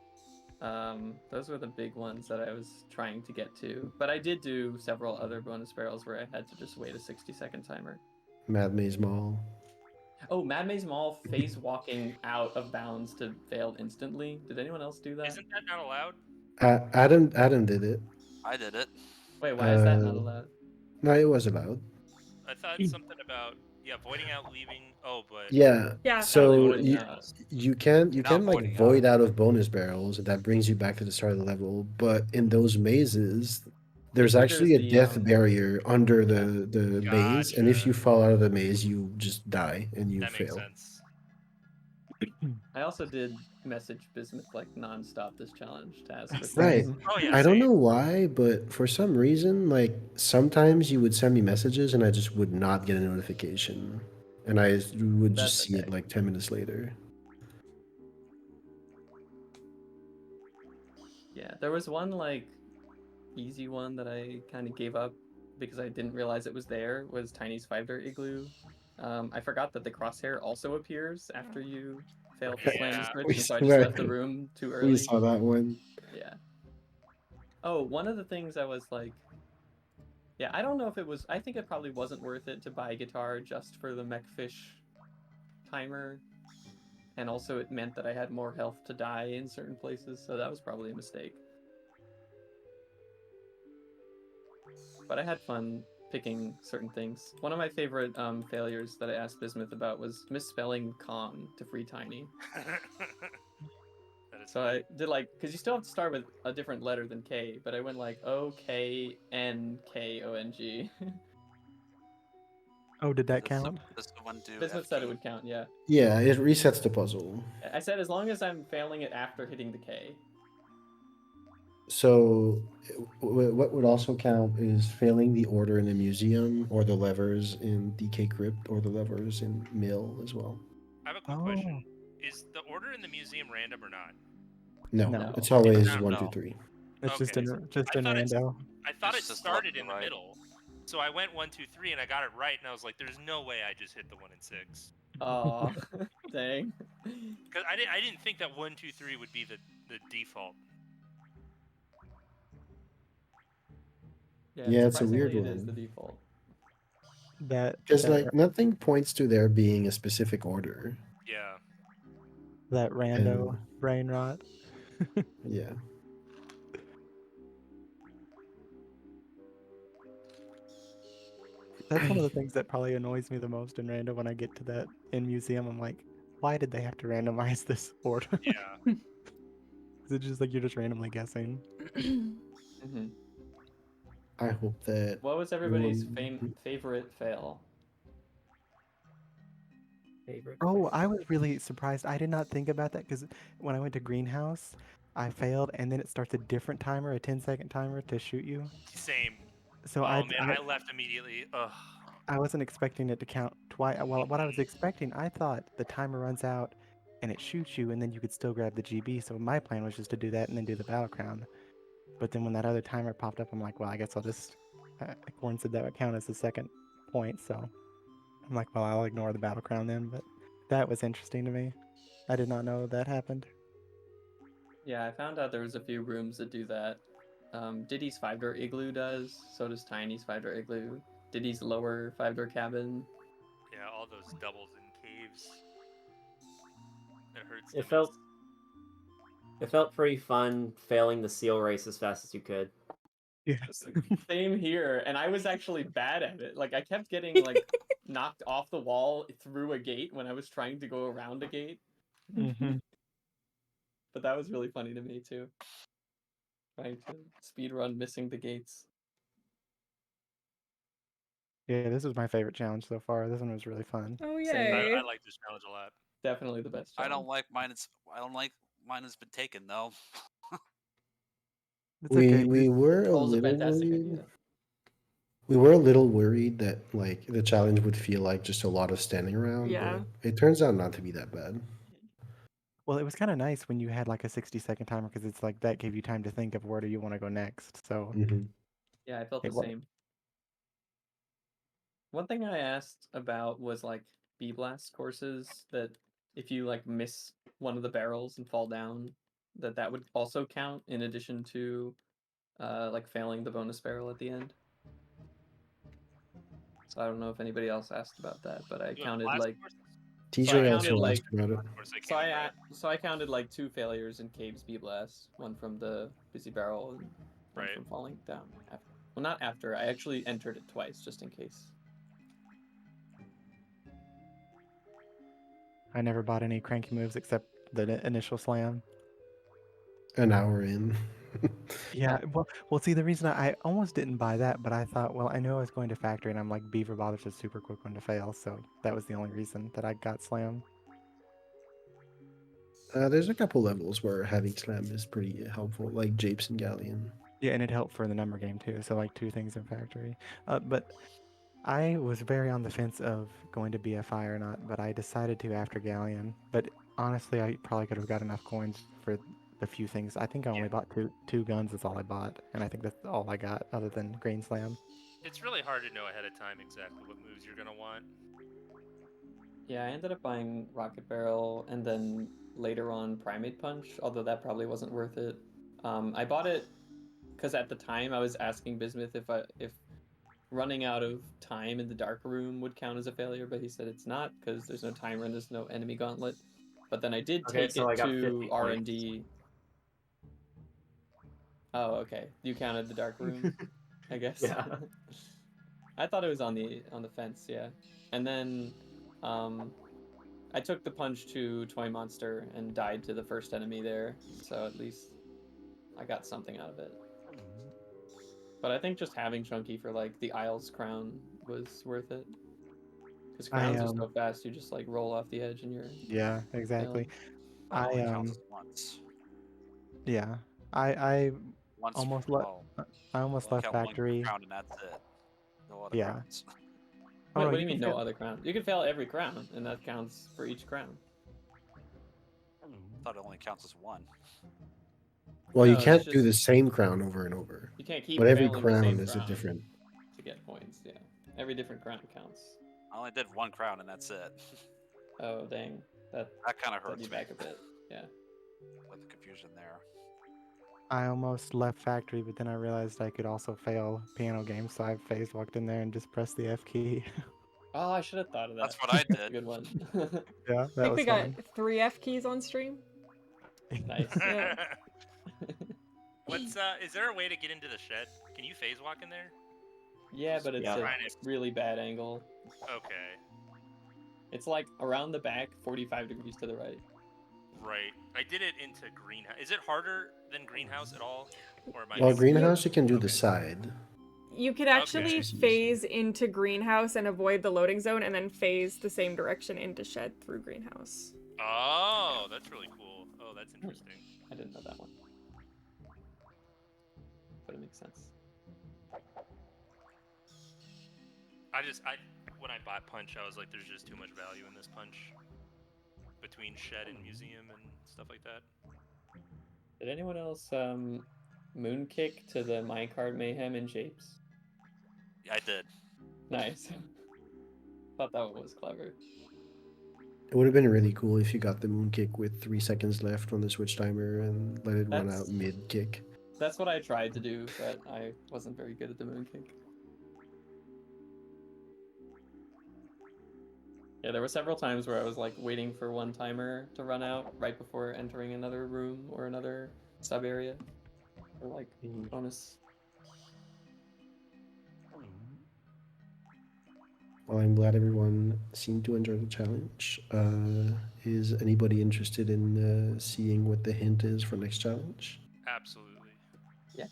Those were the big ones that I was trying to get to. But I did do several other bonus barrels where I had to just wait a 60-second timer. Mad Maze Mall. Oh, Mad Maze Mall phase walking out of bounds to failed instantly. Did anyone else do that? Isn't that not allowed? Adam did it. I did it. Wait, why is that not allowed? No, it was allowed. I thought something about voiding out, leaving. Oh, but Yeah. Yeah. So voiding you, out. you can Not like voiding void out of bonus barrels, and that brings you back to the start of the level. But in those mazes, there's triggers actually a the, death barrier under yeah. the maze, and if Gotcha. you fall out of the maze, you just die and you that makes fail. sense. I also did message Bismuth like nonstop this challenge to ask for Right. things. Oh yeah, I don't same. know why, but for some reason, like sometimes you would send me messages and I just would not get a notification, and I would just That's see it okay. like 10 minutes later. Yeah, there was one like easy one that I kind of gave up because I didn't realize it was there. Was Tiny's 5-door igloo. I forgot that the crosshair also appears after you fail to slam the Yeah. switch, We and so I saw just left the room too early. We saw that one. Yeah. Oh, one of the things I was like, yeah, I don't know if it was. I think it probably wasn't worth it to buy a guitar just for the mechfish timer, and also it meant that I had more health to die in certain places, so that was probably a mistake. But I had fun picking certain things. One of my favorite failures that I asked Bismuth about was misspelling Kong to free Tiny. That is So I did like, because you still have to start with a different letter than K, but I went like OKNKONG. Oh, did that Does the- count? Does the one do Bismuth said it FG? would count, yeah. Yeah, it resets the puzzle. I said as long as I'm failing it after hitting the K. So, what would also count is failing the order in the museum, or the levers in DK Crypt, or the levers in Mill as well. I have a quick question. Is the order in the museum random or not? No, No. it's always not, 1, 2, no. 3. It's just Okay, in so just I in thought it's- rando. I thought It's it just started left in to the right. middle. So I went 1, 2, 3, and I got it right, and I was like, "There's no way I just hit the 1 and 6." Aw, dang. Because I didn't think that 1, 2, 3 would be the default. Yeah, it's a weird surprisingly, it is the one. default. Because That like nothing points to there being a specific order. Yeah. that rando And brain rot. yeah. That's one of the things that probably annoys me the most in random when I get to that in museum. I'm like, why did they have to randomize this order? Yeah. Is it just like you're just randomly guessing? Hmm. I hope that What was everybody's everyone- favorite fail? Favorite. Oh, I was really surprised. I did not think about that because when I went to greenhouse, I failed, and then it starts a different timer, a 10-second timer to shoot you. Same. So Oh man, I left immediately. Ugh. I wasn't expecting it to count twice. Well, what I was expecting, I thought the timer runs out and it shoots you, and then you could still grab the GB. So my plan was just to do that and then do the battle crown. But then when that other timer popped up, I'm like, well, I guess I'll just. Corn said that would count as the second point, so I'm like, well, I'll ignore the battle crown then. But that was interesting to me. I did not know that happened. Yeah, I found out there was a few rooms that do that. Diddy's 5-door igloo does. So does Tiny's 5-door igloo. Diddy's lower 5-door cabin. Yeah, all those doubles in caves. It hurts. It to felt miss. it felt pretty fun failing the seal race as fast as you could. Yes. Same here, and I was actually bad at it. Like I kept getting like knocked off the wall through a gate when I was trying to go around a gate. Hmm. But that was really funny to me too. Trying to speed run missing the gates. Yeah, this was my favorite challenge so far. This one was really fun. Oh Same. yay! I like this challenge a lot. Definitely the best I challenge. don't like mine. I don't like mine has been taken though. It's we okay. we were a Troll's a little fantastic worried. idea. We were a little worried that like the challenge would feel like just a lot of standing around, Yeah. but it turns out not to be that bad. Well, it was kind of nice when you had like a 60-second timer because it's like that gave you time to think of where do you want to go next. So Hmm. Yeah, I felt it the wa- same. One thing I asked about was like bee blast courses that if you like miss one of the barrels and fall down, that would also count in addition to like failing the bonus barrel at the end. So I don't know if anybody else asked about that, but I You have counted blast like courses? So I TJ counted, also like- asked about it. Of course I can't remember. so I counted like 2 failures in Cave's bee blast, one from the busy barrel and one Right. from falling down. Well, not after. I actually entered it twice just in case. I never bought any cranky moves except the initial slam. An hour in. Yeah, well, see, the reason I almost didn't buy that, but I thought, well, I knew I was going to factory, and I'm like, Beaver Bother's a super quick one to fail, so that was the only reason that I got slam. There's a couple levels where having slam is pretty helpful, like Japes and Galleon. Yeah, and it helped for the number game too, so like 2 things in factory. But I was very on the fence of going to BFI or not, but I decided to after Galleon. But honestly, I probably could have got enough coins for the few things. I think I only Yeah. bought two guns. That's all I bought, and I think that's all I got other than Green Slam. It's really hard to know ahead of time exactly what moves you're gonna want. Yeah, I ended up buying Rocket Barrel and then later on Primate Punch, although that probably wasn't worth it. I bought it because at the time I was asking Bismuth if running out of time in the dark room would count as a failure, but he said it's not because there's no timer and there's no enemy gauntlet. But then I did Okay, take so I it got to 50 R&D. Oh, okay. You counted the dark room, I guess. Yeah. I thought it was on the fence, yeah. And then I took the punch to Toy Monster and died to the first enemy there, so at least I got something out of it. But I think just having Chunky for like the Isles crown was worth it. Because crowns are so fast, you just like roll off the edge and you're Yeah, exactly. Oh, it I counts once. yeah, I Once. almost well, I almost well, left count one factory. crown and that's it. No other Yeah. crowns. Oh, Wait, no, what do you can mean no fail- other crown? You can fail every crown, and that counts for each crown. I thought it only counts as one. Well, No, you it's can't do just- the same crown over and over. You can't keep But every failing the same crown is a crown different. to get points. Yeah, every different crown counts. I only did one crown and that's it. Oh dang, that That kind of set hurts you me back a bit. Yeah. with the confusion there. I almost left factory, but then I realized I could also fail piano games, so I phase walked in there and just pressed the F key. Oh, I should have thought of that. That's what I That's a did. good one. Yeah, I that think was we fun. got 3 F keys on stream. Nice. Yeah. What's is there a way to get into the shed? Can you phase walk in there? Yeah, but it's Yeah. a Trying to- really bad angle. Okay. It's like around the back, 45 degrees to the right. Right. I did it into greenhouse. Is it harder than greenhouse at all? Or am I Well, just- greenhouse you can do the Okay. side. You could actually Okay. phase into greenhouse and avoid the loading zone, and then phase the same direction into shed through greenhouse. Oh, that's really cool. Oh, that's interesting. I didn't know that one. But it makes sense. When I bought Punch, I was like, there's just too much value in this Punch. Between shed and museum and stuff like that. Did anyone else moonkick to the minecart mayhem in shapes? Yeah, I did. Nice. Thought that one was clever. It would have been really cool if you got the moon kick with 3 seconds left on the switch timer and let it run out mid kick. That's what I tried to do, but I wasn't very good at the moonkick. Yeah, there were several times where I was like waiting for one timer to run out right before entering another room or another sub area. Or like bonus. Well, I'm glad everyone seemed to enjoy the challenge. Is anybody interested in seeing what the hint is for next challenge? Absolutely. Yeah.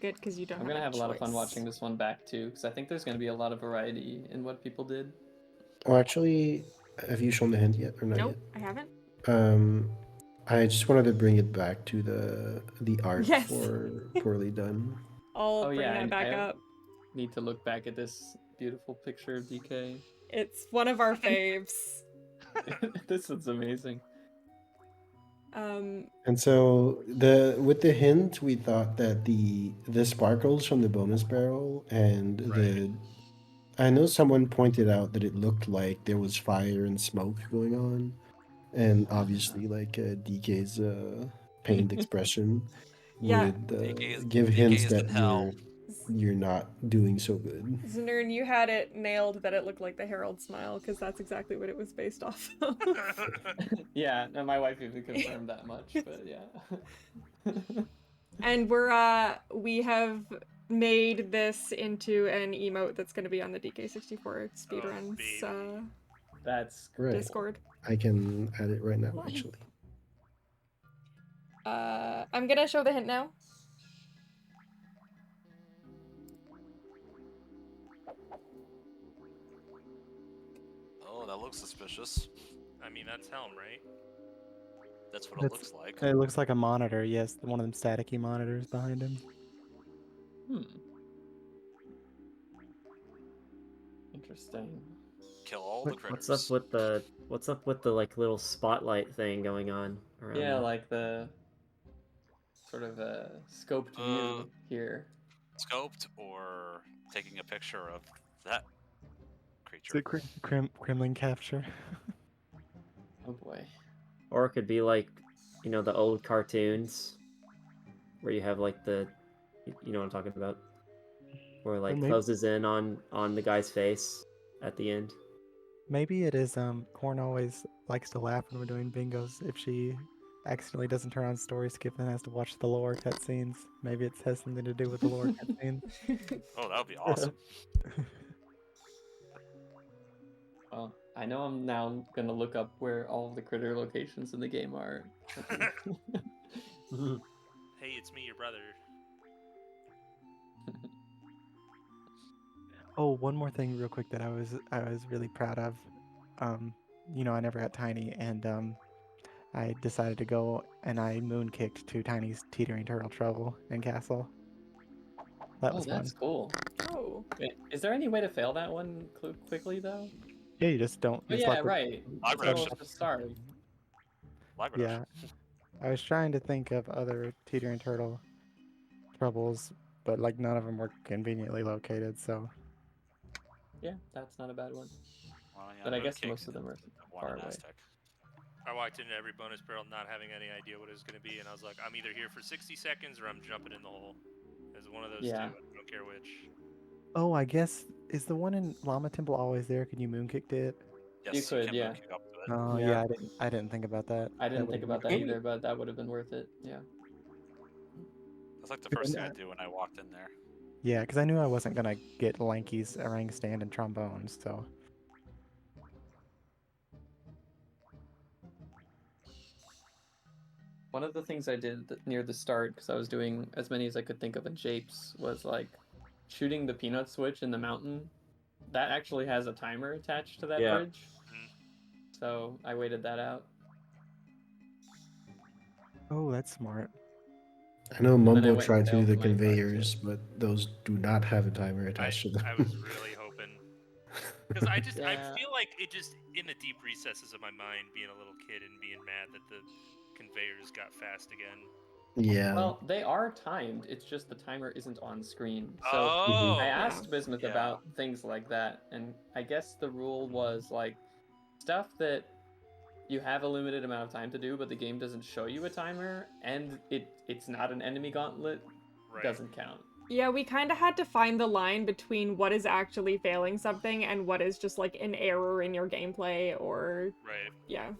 Good, because you don't I'm gonna have a lot of fun choice. watching this one back too, because I think there's gonna be a lot of variety in what people did. Oh, actually, have you shown the hint yet or not Nope, I haven't. yet? I just wanted to bring it back to the art Yes. for Poorly Done. I'll Oh, bring yeah, that and back I- up. Need to look back at this beautiful picture of DK. It's one of our faves. This is amazing. And so with the hint, we thought that the sparkles from the bonus barrel and Right. I know someone pointed out that it looked like there was fire and smoke going on, and obviously like DK's pained expression Yeah. would DK is- give DK hints is in that hell. you're not doing so good. Znern, you had it nailed that it looked like the Herald smile, because that's exactly what it was based off of. Yeah, and my wife even confirmed that much, but yeah. And we have made this into an emote that's going to be on the DK64 Speedruns baby. That's Right. Discord. I can add it right now, actually. I'm going to show the hint now. Oh, that looks suspicious. I mean, that's Helm, right? That's what it looks like. It looks like a monitor, yes. One of them staticky monitors behind him. Interesting. Kill all the critters. What's up with the like little spotlight thing going on around? Yeah, there? like the sort of a scoped view here. Scoped or taking a picture of that Is creature. it Kremlin capture? Oh boy. Or it could be like, the old cartoons where you have like you know what I'm talking about, where it, like maybe- closes in on the guy's face at the end. Maybe it is. Corn always likes to laugh when we're doing bingos. If she accidentally doesn't turn on story skip and has to watch the lore cutscenes, maybe it has something to do with the lore cutscenes. Oh, that would be awesome. Well, I know I'm now gonna look up where all of the critter locations in the game are. Hey, it's me, your brother. Oh, one more thing real quick that I was really proud of. I never got Tiny, and I decided to go and I moonkicked to Tiny's Teetering Turtle Trouble in Castle. That was fun. That's cool. Oh. Wait, is there any way to fail that one quickly though? Yeah, you just don't. Oh just yeah, like with- right. Live So rush. to start. Live rush. Yeah, I was trying to think of other Teetering Turtle troubles, but like none of them were conveniently located. So Yeah, that's not a bad one. Well, yeah, But I I'm guess gonna most kick of them are one far in away. Aztec. I walked into every bonus barrel not having any idea what it was going to be, and I was like, I'm either here for 60 seconds or I'm jumping in the hole. It's one of those two. Yeah. I don't care which. oh, I guess is the one in Llama Temple always there? Can you moonkick to it? Yes, You could, can yeah. kick up to it. Oh Yeah. yeah, I didn't think about that. I didn't think about that would've- either, but that would have been worth it. Yeah. That's like the Good first thing I enough. do when I walked in there. Yeah, because I knew I wasn't gonna get Lanky's orang stand and trombones, so. One of the things I did near the start, because I was doing as many as I could think of in japes, was like shooting the peanut switch in the mountain. That actually has a timer attached to that Yeah. bridge. So I waited that out. Oh, that's smart. I know And then I Mumbo went and tried to do failed the the minecart conveyors, too. but those do not have a timer attached to them. I was really hoping. Because I Yeah. feel like it just, in the deep recesses of my mind, being a little kid and being mad that the conveyors got fast again. Yeah. Well, they are timed. It's just the timer isn't on screen. So Oh! I asked Bismuth Yeah. about things like that, and I guess the rule was like stuff that you have a limited amount of time to do, but the game doesn't show you a timer, and it's not an enemy gauntlet, Right. doesn't count. Yeah, we kind of had to find the line between what is actually failing something and what is just like an error in your gameplay or Right. yeah.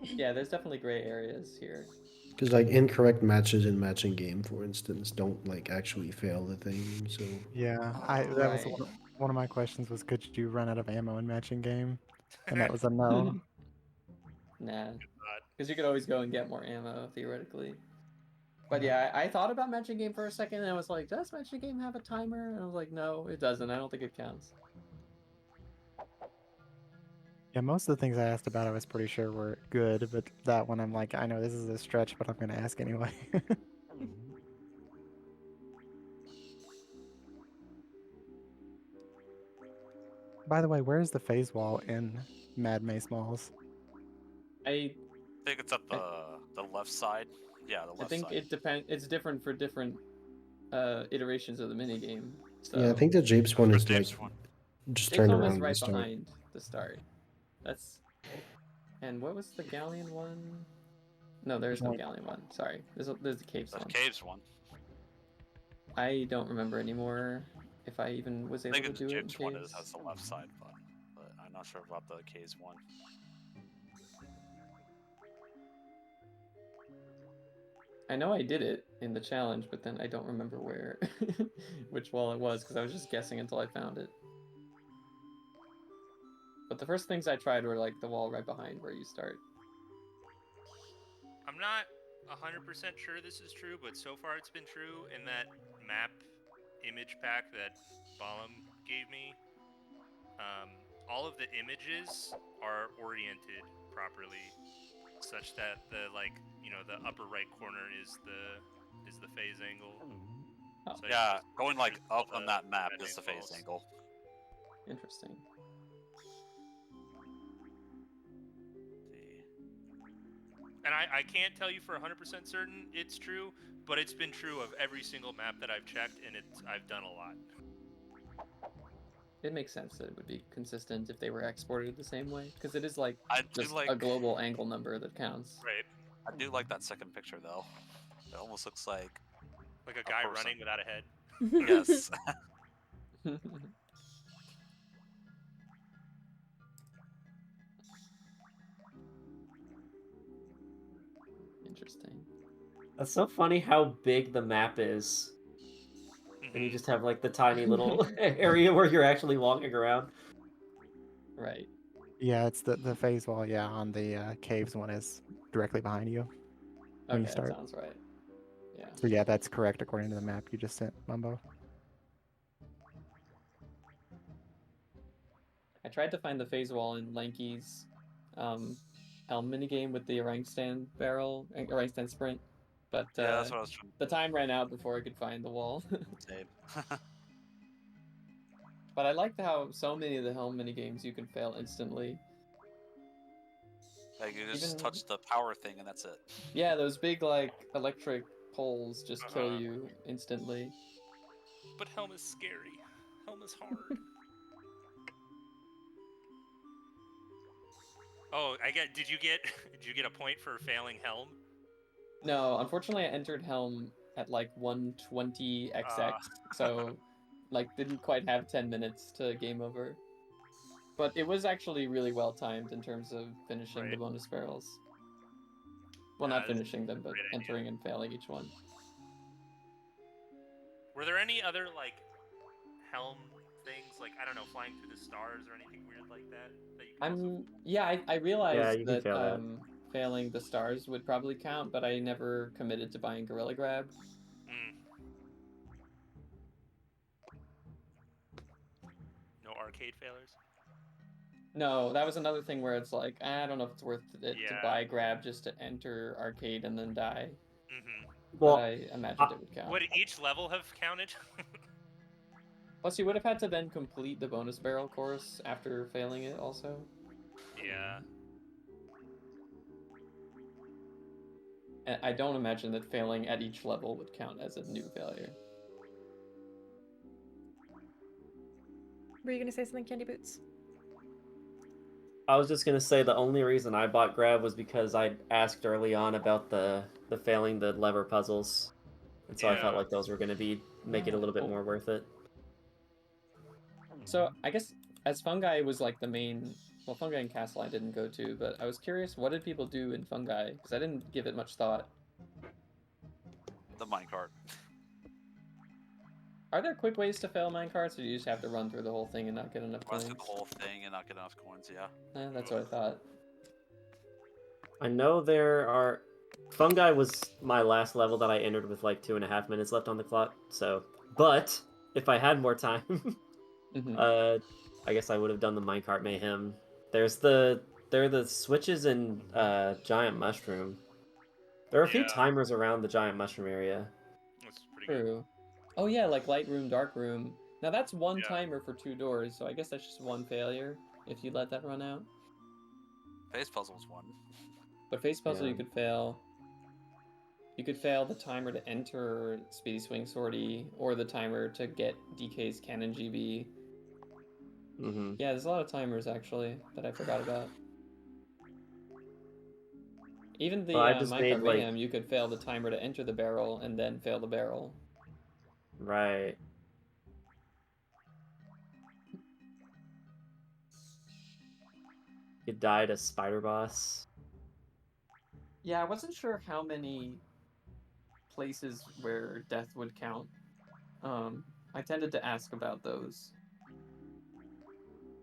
Yeah, there's definitely gray areas here. Because like incorrect matches in matching game, for instance, don't like actually fail the thing. So Yeah, that was Right. one of my questions was could you run out of ammo in matching game? And that was a no. Nah, because you could always go and get more ammo theoretically. But yeah, I thought about matching game for a second, and I was like, does matching game have a timer? And I was like, no, it doesn't. I don't think it counts. Yeah, most of the things I asked about I was pretty sure were good, but that one I'm like, I know this is a stretch, but I'm gonna ask anyway. By the way, where's the phase wall in Mad Maze Malls? I think it's at the left side. Yeah, the left think side. it depends. It's different for different iterations of the minigame. So yeah, I think the Japes one For is like Japes one. just Jake's turn one around is and right start. behind the start. That's. And what was the Galleon one? No, there's no Like- Galleon one. Sorry, there's the Caves The one. Caves one. I don't remember anymore if I even was I able think to the do it in Japes one Caves. has the left side button, but I'm not sure about the Caves one. I know I did it in the challenge, but then I don't remember where, which wall it was, because I was just guessing until I found it. But the first things I tried were like the wall right behind where you start. I'm not 100% sure this is true, but so far it's been true in that map image pack that Balam gave me. All of the images are oriented properly, such that the the upper right corner is the phase angle. Oh. So Yeah, just going like choose all up on the that map red is the phase angles. angle. Interesting. And I can't tell you for 100% certain it's true, but it's been true of every single map that I've checked, and I've done a lot. It makes sense that it would be consistent if they were exported the same way, because it is like I do just like a global angle number that counts. Right. I do like that second picture though. It almost looks like Like a guy person. running without a head. yes. Interesting. That's so funny how big the map is. And you just have like the tiny little area where you're actually walking around. Right. Yeah, it's the phase wall. Yeah, on the caves one is directly behind you when Okay, you that start. sounds right. Yeah. So yeah, that's correct according to the map you just sent, Mumbo. I tried to find the phase wall in Lanky's helm minigame with the orangutan barrel, orangutan sprint, but Yeah, that's what I was trying the to time ran out before I could find the wall. say. But I liked how so many of the helm minigames you can fail instantly. Like you just Even- touch the power thing and that's it. Yeah, those big like electric poles just kill you instantly. But Helm is scary. Helm is hard. Oh, did you get a point for failing Helm? No, unfortunately I entered helm at like 120 XX, so like didn't quite have 10 minutes to game over. But it was actually really well timed in terms of finishing the Right. bonus barrels. Well, not That's finishing them, but great idea. entering and failing each one. Were there any other like helm things, like I don't know, flying through the stars or anything weird like that that you can also? I realized you can that fail that. failing the stars would probably count, but I never committed to buying Gorilla Grab. Mm. No arcade failures. No, that was another thing where it's like, I don't know if it's worth it to Yeah. buy Grab just to enter arcade and then die. Mm-hmm. But Well, I imagined it would count. Would each level have counted? Plus, you would have had to then complete the bonus barrel course after failing it also. Yeah. And I don't imagine that failing at each level would count as a new failure. Were you gonna say something, Candy Boots? I was just gonna say the only reason I bought Grab was because I asked early on about the failing the lever puzzles, and so I felt Yeah. like those were gonna make it a little bit more worth it. So I guess as Fungi was like the main, well, Fungi and Castle I didn't go to, but I was curious, what did people do in Fungi? Because I didn't give it much thought. The minecart. Are there quick ways to fail minecarts, or do you just have to run through the whole thing and not get enough Run coins? through the whole thing and not get enough coins. Yeah. That's what I thought. I know there are. Fungi was my last level that I entered with like 2.5 minutes left on the clock. So, but if I had more time, I guess I would have done the minecart mayhem. There are the switches in Giant Mushroom. There are a few Yeah. timers around the Giant Mushroom area. That's pretty good. True. Oh yeah, like light room, dark room. Now that's one Yeah. timer for 2 doors, so I guess that's just one failure if you let that run out. Face puzzle's one. But face puzzle Yeah. you could fail. You could fail the timer to enter Speedy Swing Sortie, or the timer to get DK's Cannon GB. Mm-hmm. Yeah, there's a lot of timers actually that I forgot about. Even the Well, I just made, Minecart like- Mayhem, you could fail the timer to enter the barrel and then fail the barrel. Right. You died a spider boss. Yeah, I wasn't sure how many places where death would count. I tended to ask about those.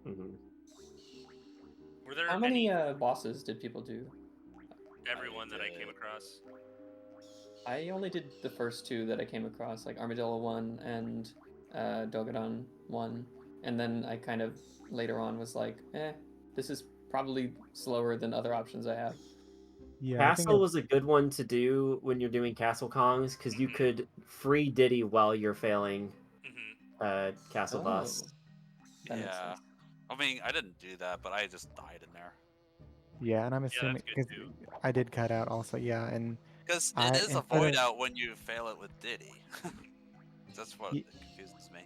Mm-hmm. Were there How many bosses did people do? everyone that I came across? I only did the first 2 that I came across, like Armadillo 1 and Dogadon 1. And then I kind of later on was like, this is probably slower than other options I have. Yeah, I think Castle was a good one to do when you're doing Castle Kongs, because you could free Diddy while you're failing Castle Boss. That makes Yeah. sense. I mean, I didn't do that, but I just died in there. Yeah, and I'm Yeah, assuming that's good because too. I did cut out also. Yeah, and Because I- it is a instead void of- out when you fail it with Diddy. That's what Ye- confuses me.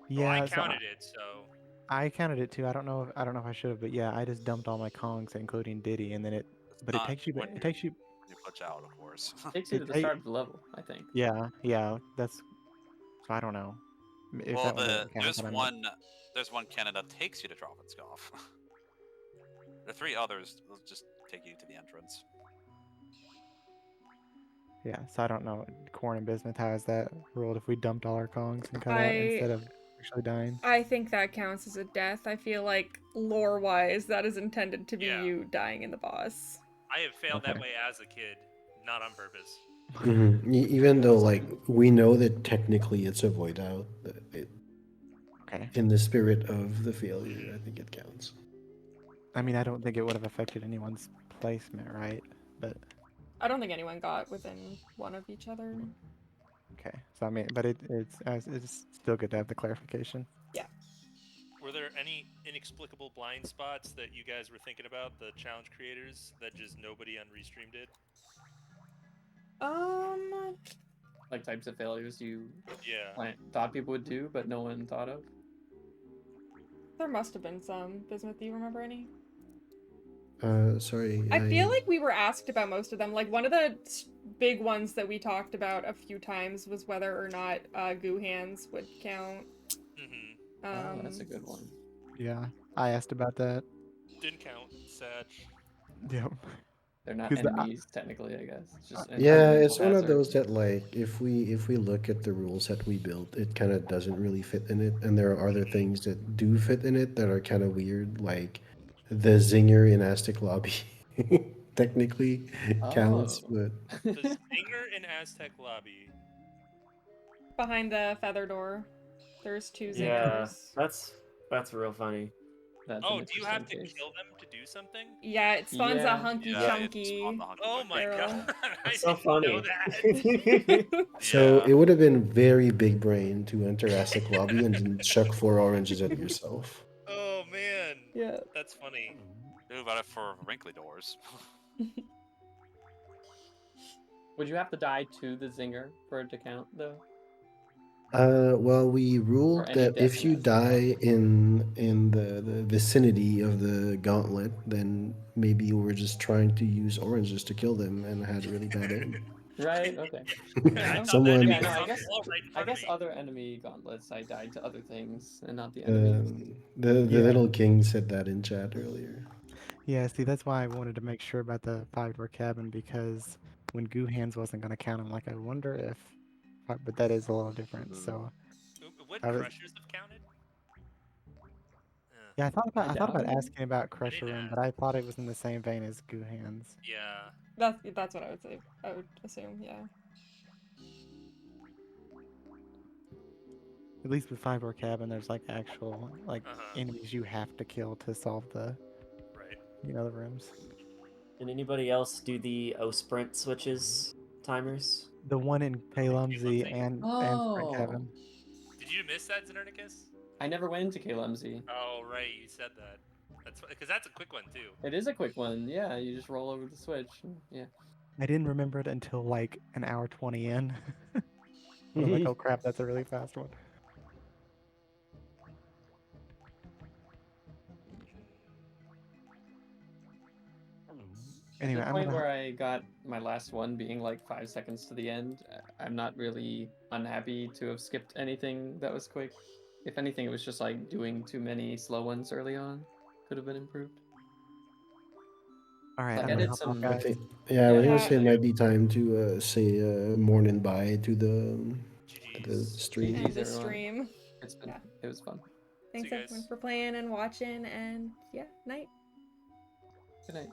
yeah, Well, I so counted it, so I counted it too. I don't know if I should have, but yeah, I just dumped all my Kongs, including Diddy, and then it. It's But it not takes you. when It takes you. you glitch out, of course. Takes you to the start of the level, I think. Yeah. That's. So I don't know. If Well, that one doesn't count, then I might- there's one cannon that takes you to Trovenskov. The 3 others will just take you to the entrance. Yeah, so I don't know. Corn and Bismuth, how is that ruled if we dumped all our Kongs and cut out instead of actually dying? I think that counts as a death. I feel like lore-wise, that is intended to be Yeah. you dying in the boss. I have failed that Okay. way as a kid, not on purpose. Even though, like, we know that technically it's a void out, Okay. in the spirit of the failure, I think it counts. I mean, I don't think it would have affected anyone's placement, right? But I don't think anyone got within one of each other. okay. So I mean, but it's still good to have the clarification. Were there any inexplicable blind spots that you guys were thinking about, the challenge creators, that just nobody on Restream did? Like types of failures you Yeah. thought people would do, but no one thought of. There must have been some. Bismuth, do you remember any? Sorry. I feel like we were asked about most of them. Like, one of the big ones that we talked about a few times was whether or not goo hands would count. Mm-hmm. That's a good one. Yeah, I asked about that. Didn't count. Sad. Yep. They're not 'Cause the- enemies technically, I guess. It's just an Yeah, environmental it's one of hazard. those that like if we look at the rules that we built, it kind of doesn't really fit in it, and there are other things that do fit in it that are kind of weird, like the zinger in Aztec Lobby. Technically counts, Oh. but The Zinger in Aztec Lobby. Behind the feather door, there's 2 Yeah, zingers. that's real funny. That's Oh, an do you have to interesting case. kill them to do something? Yeah, it spawns Yeah. a hunky Yeah, it chunky. spawned the hunky Oh chunky. my Barrel. god! I It's so didn't know funny. that. so Yeah. it would have been very big brain to enter Aztec Lobby and then chuck 4 oranges at yourself. Oh man. Yeah. That's funny. What about it for wrinkly doors? Would you have to die to the zinger for it to count, though? Well, we ruled any that death if in you Aztec die in the vicinity of the gauntlet, then maybe you were just trying to use oranges to kill them and had really bad aim. Right. Okay. I thought the Someone, enemy Yeah. No. was I on the guess. wall right in I front of guess me. other enemy gauntlets, I died to other things and not the enemies. the Yeah. little king said that in chat earlier. Yeah, see, that's why I wanted to make sure about the 5-door cabin, because when Goo Hands wasn't going to count, I'm like, I wonder if. But that is a little different. So Would I was. crushers have counted? Yeah, I thought I about doubt it. asking about Crusher Room, but I thought it was in the same vein as Goo Hands. Yeah. That's what I would say. I would assume, yeah. At least with 5-door cabin, there's like actual like Uh-huh. enemies you have to kill to solve the Right. the rooms. Did anybody else do the O sprint switches timers? The one in Kalumzi and Sprint Oh. Cabin. Did you miss that, Znernicus? I never went into KLMZ. Oh, right, you said that. That's because that's a quick one too. It is a quick one. Yeah, you just roll over the switch. Yeah. I didn't remember it until like an hour 20 in. But I'm like, oh crap, that's a really fast one. Anyway, At the I'm point gonna. where I got my last one being like 5 seconds to the end, I'm not really unhappy to have skipped anything that was quick. If anything, it was just like doing too many slow ones early on. Could have been improved. All right, Like, I'm I gonna did hop some- off, I guys. think, yeah, we're Yeah, gonna yeah. say it might be time to say morning bye to the GG's. stream. GG's. End the everyone. stream. It's been Yeah. It was fun. Thanks you everyone guys. for playing and watching, and yeah, night. Good night.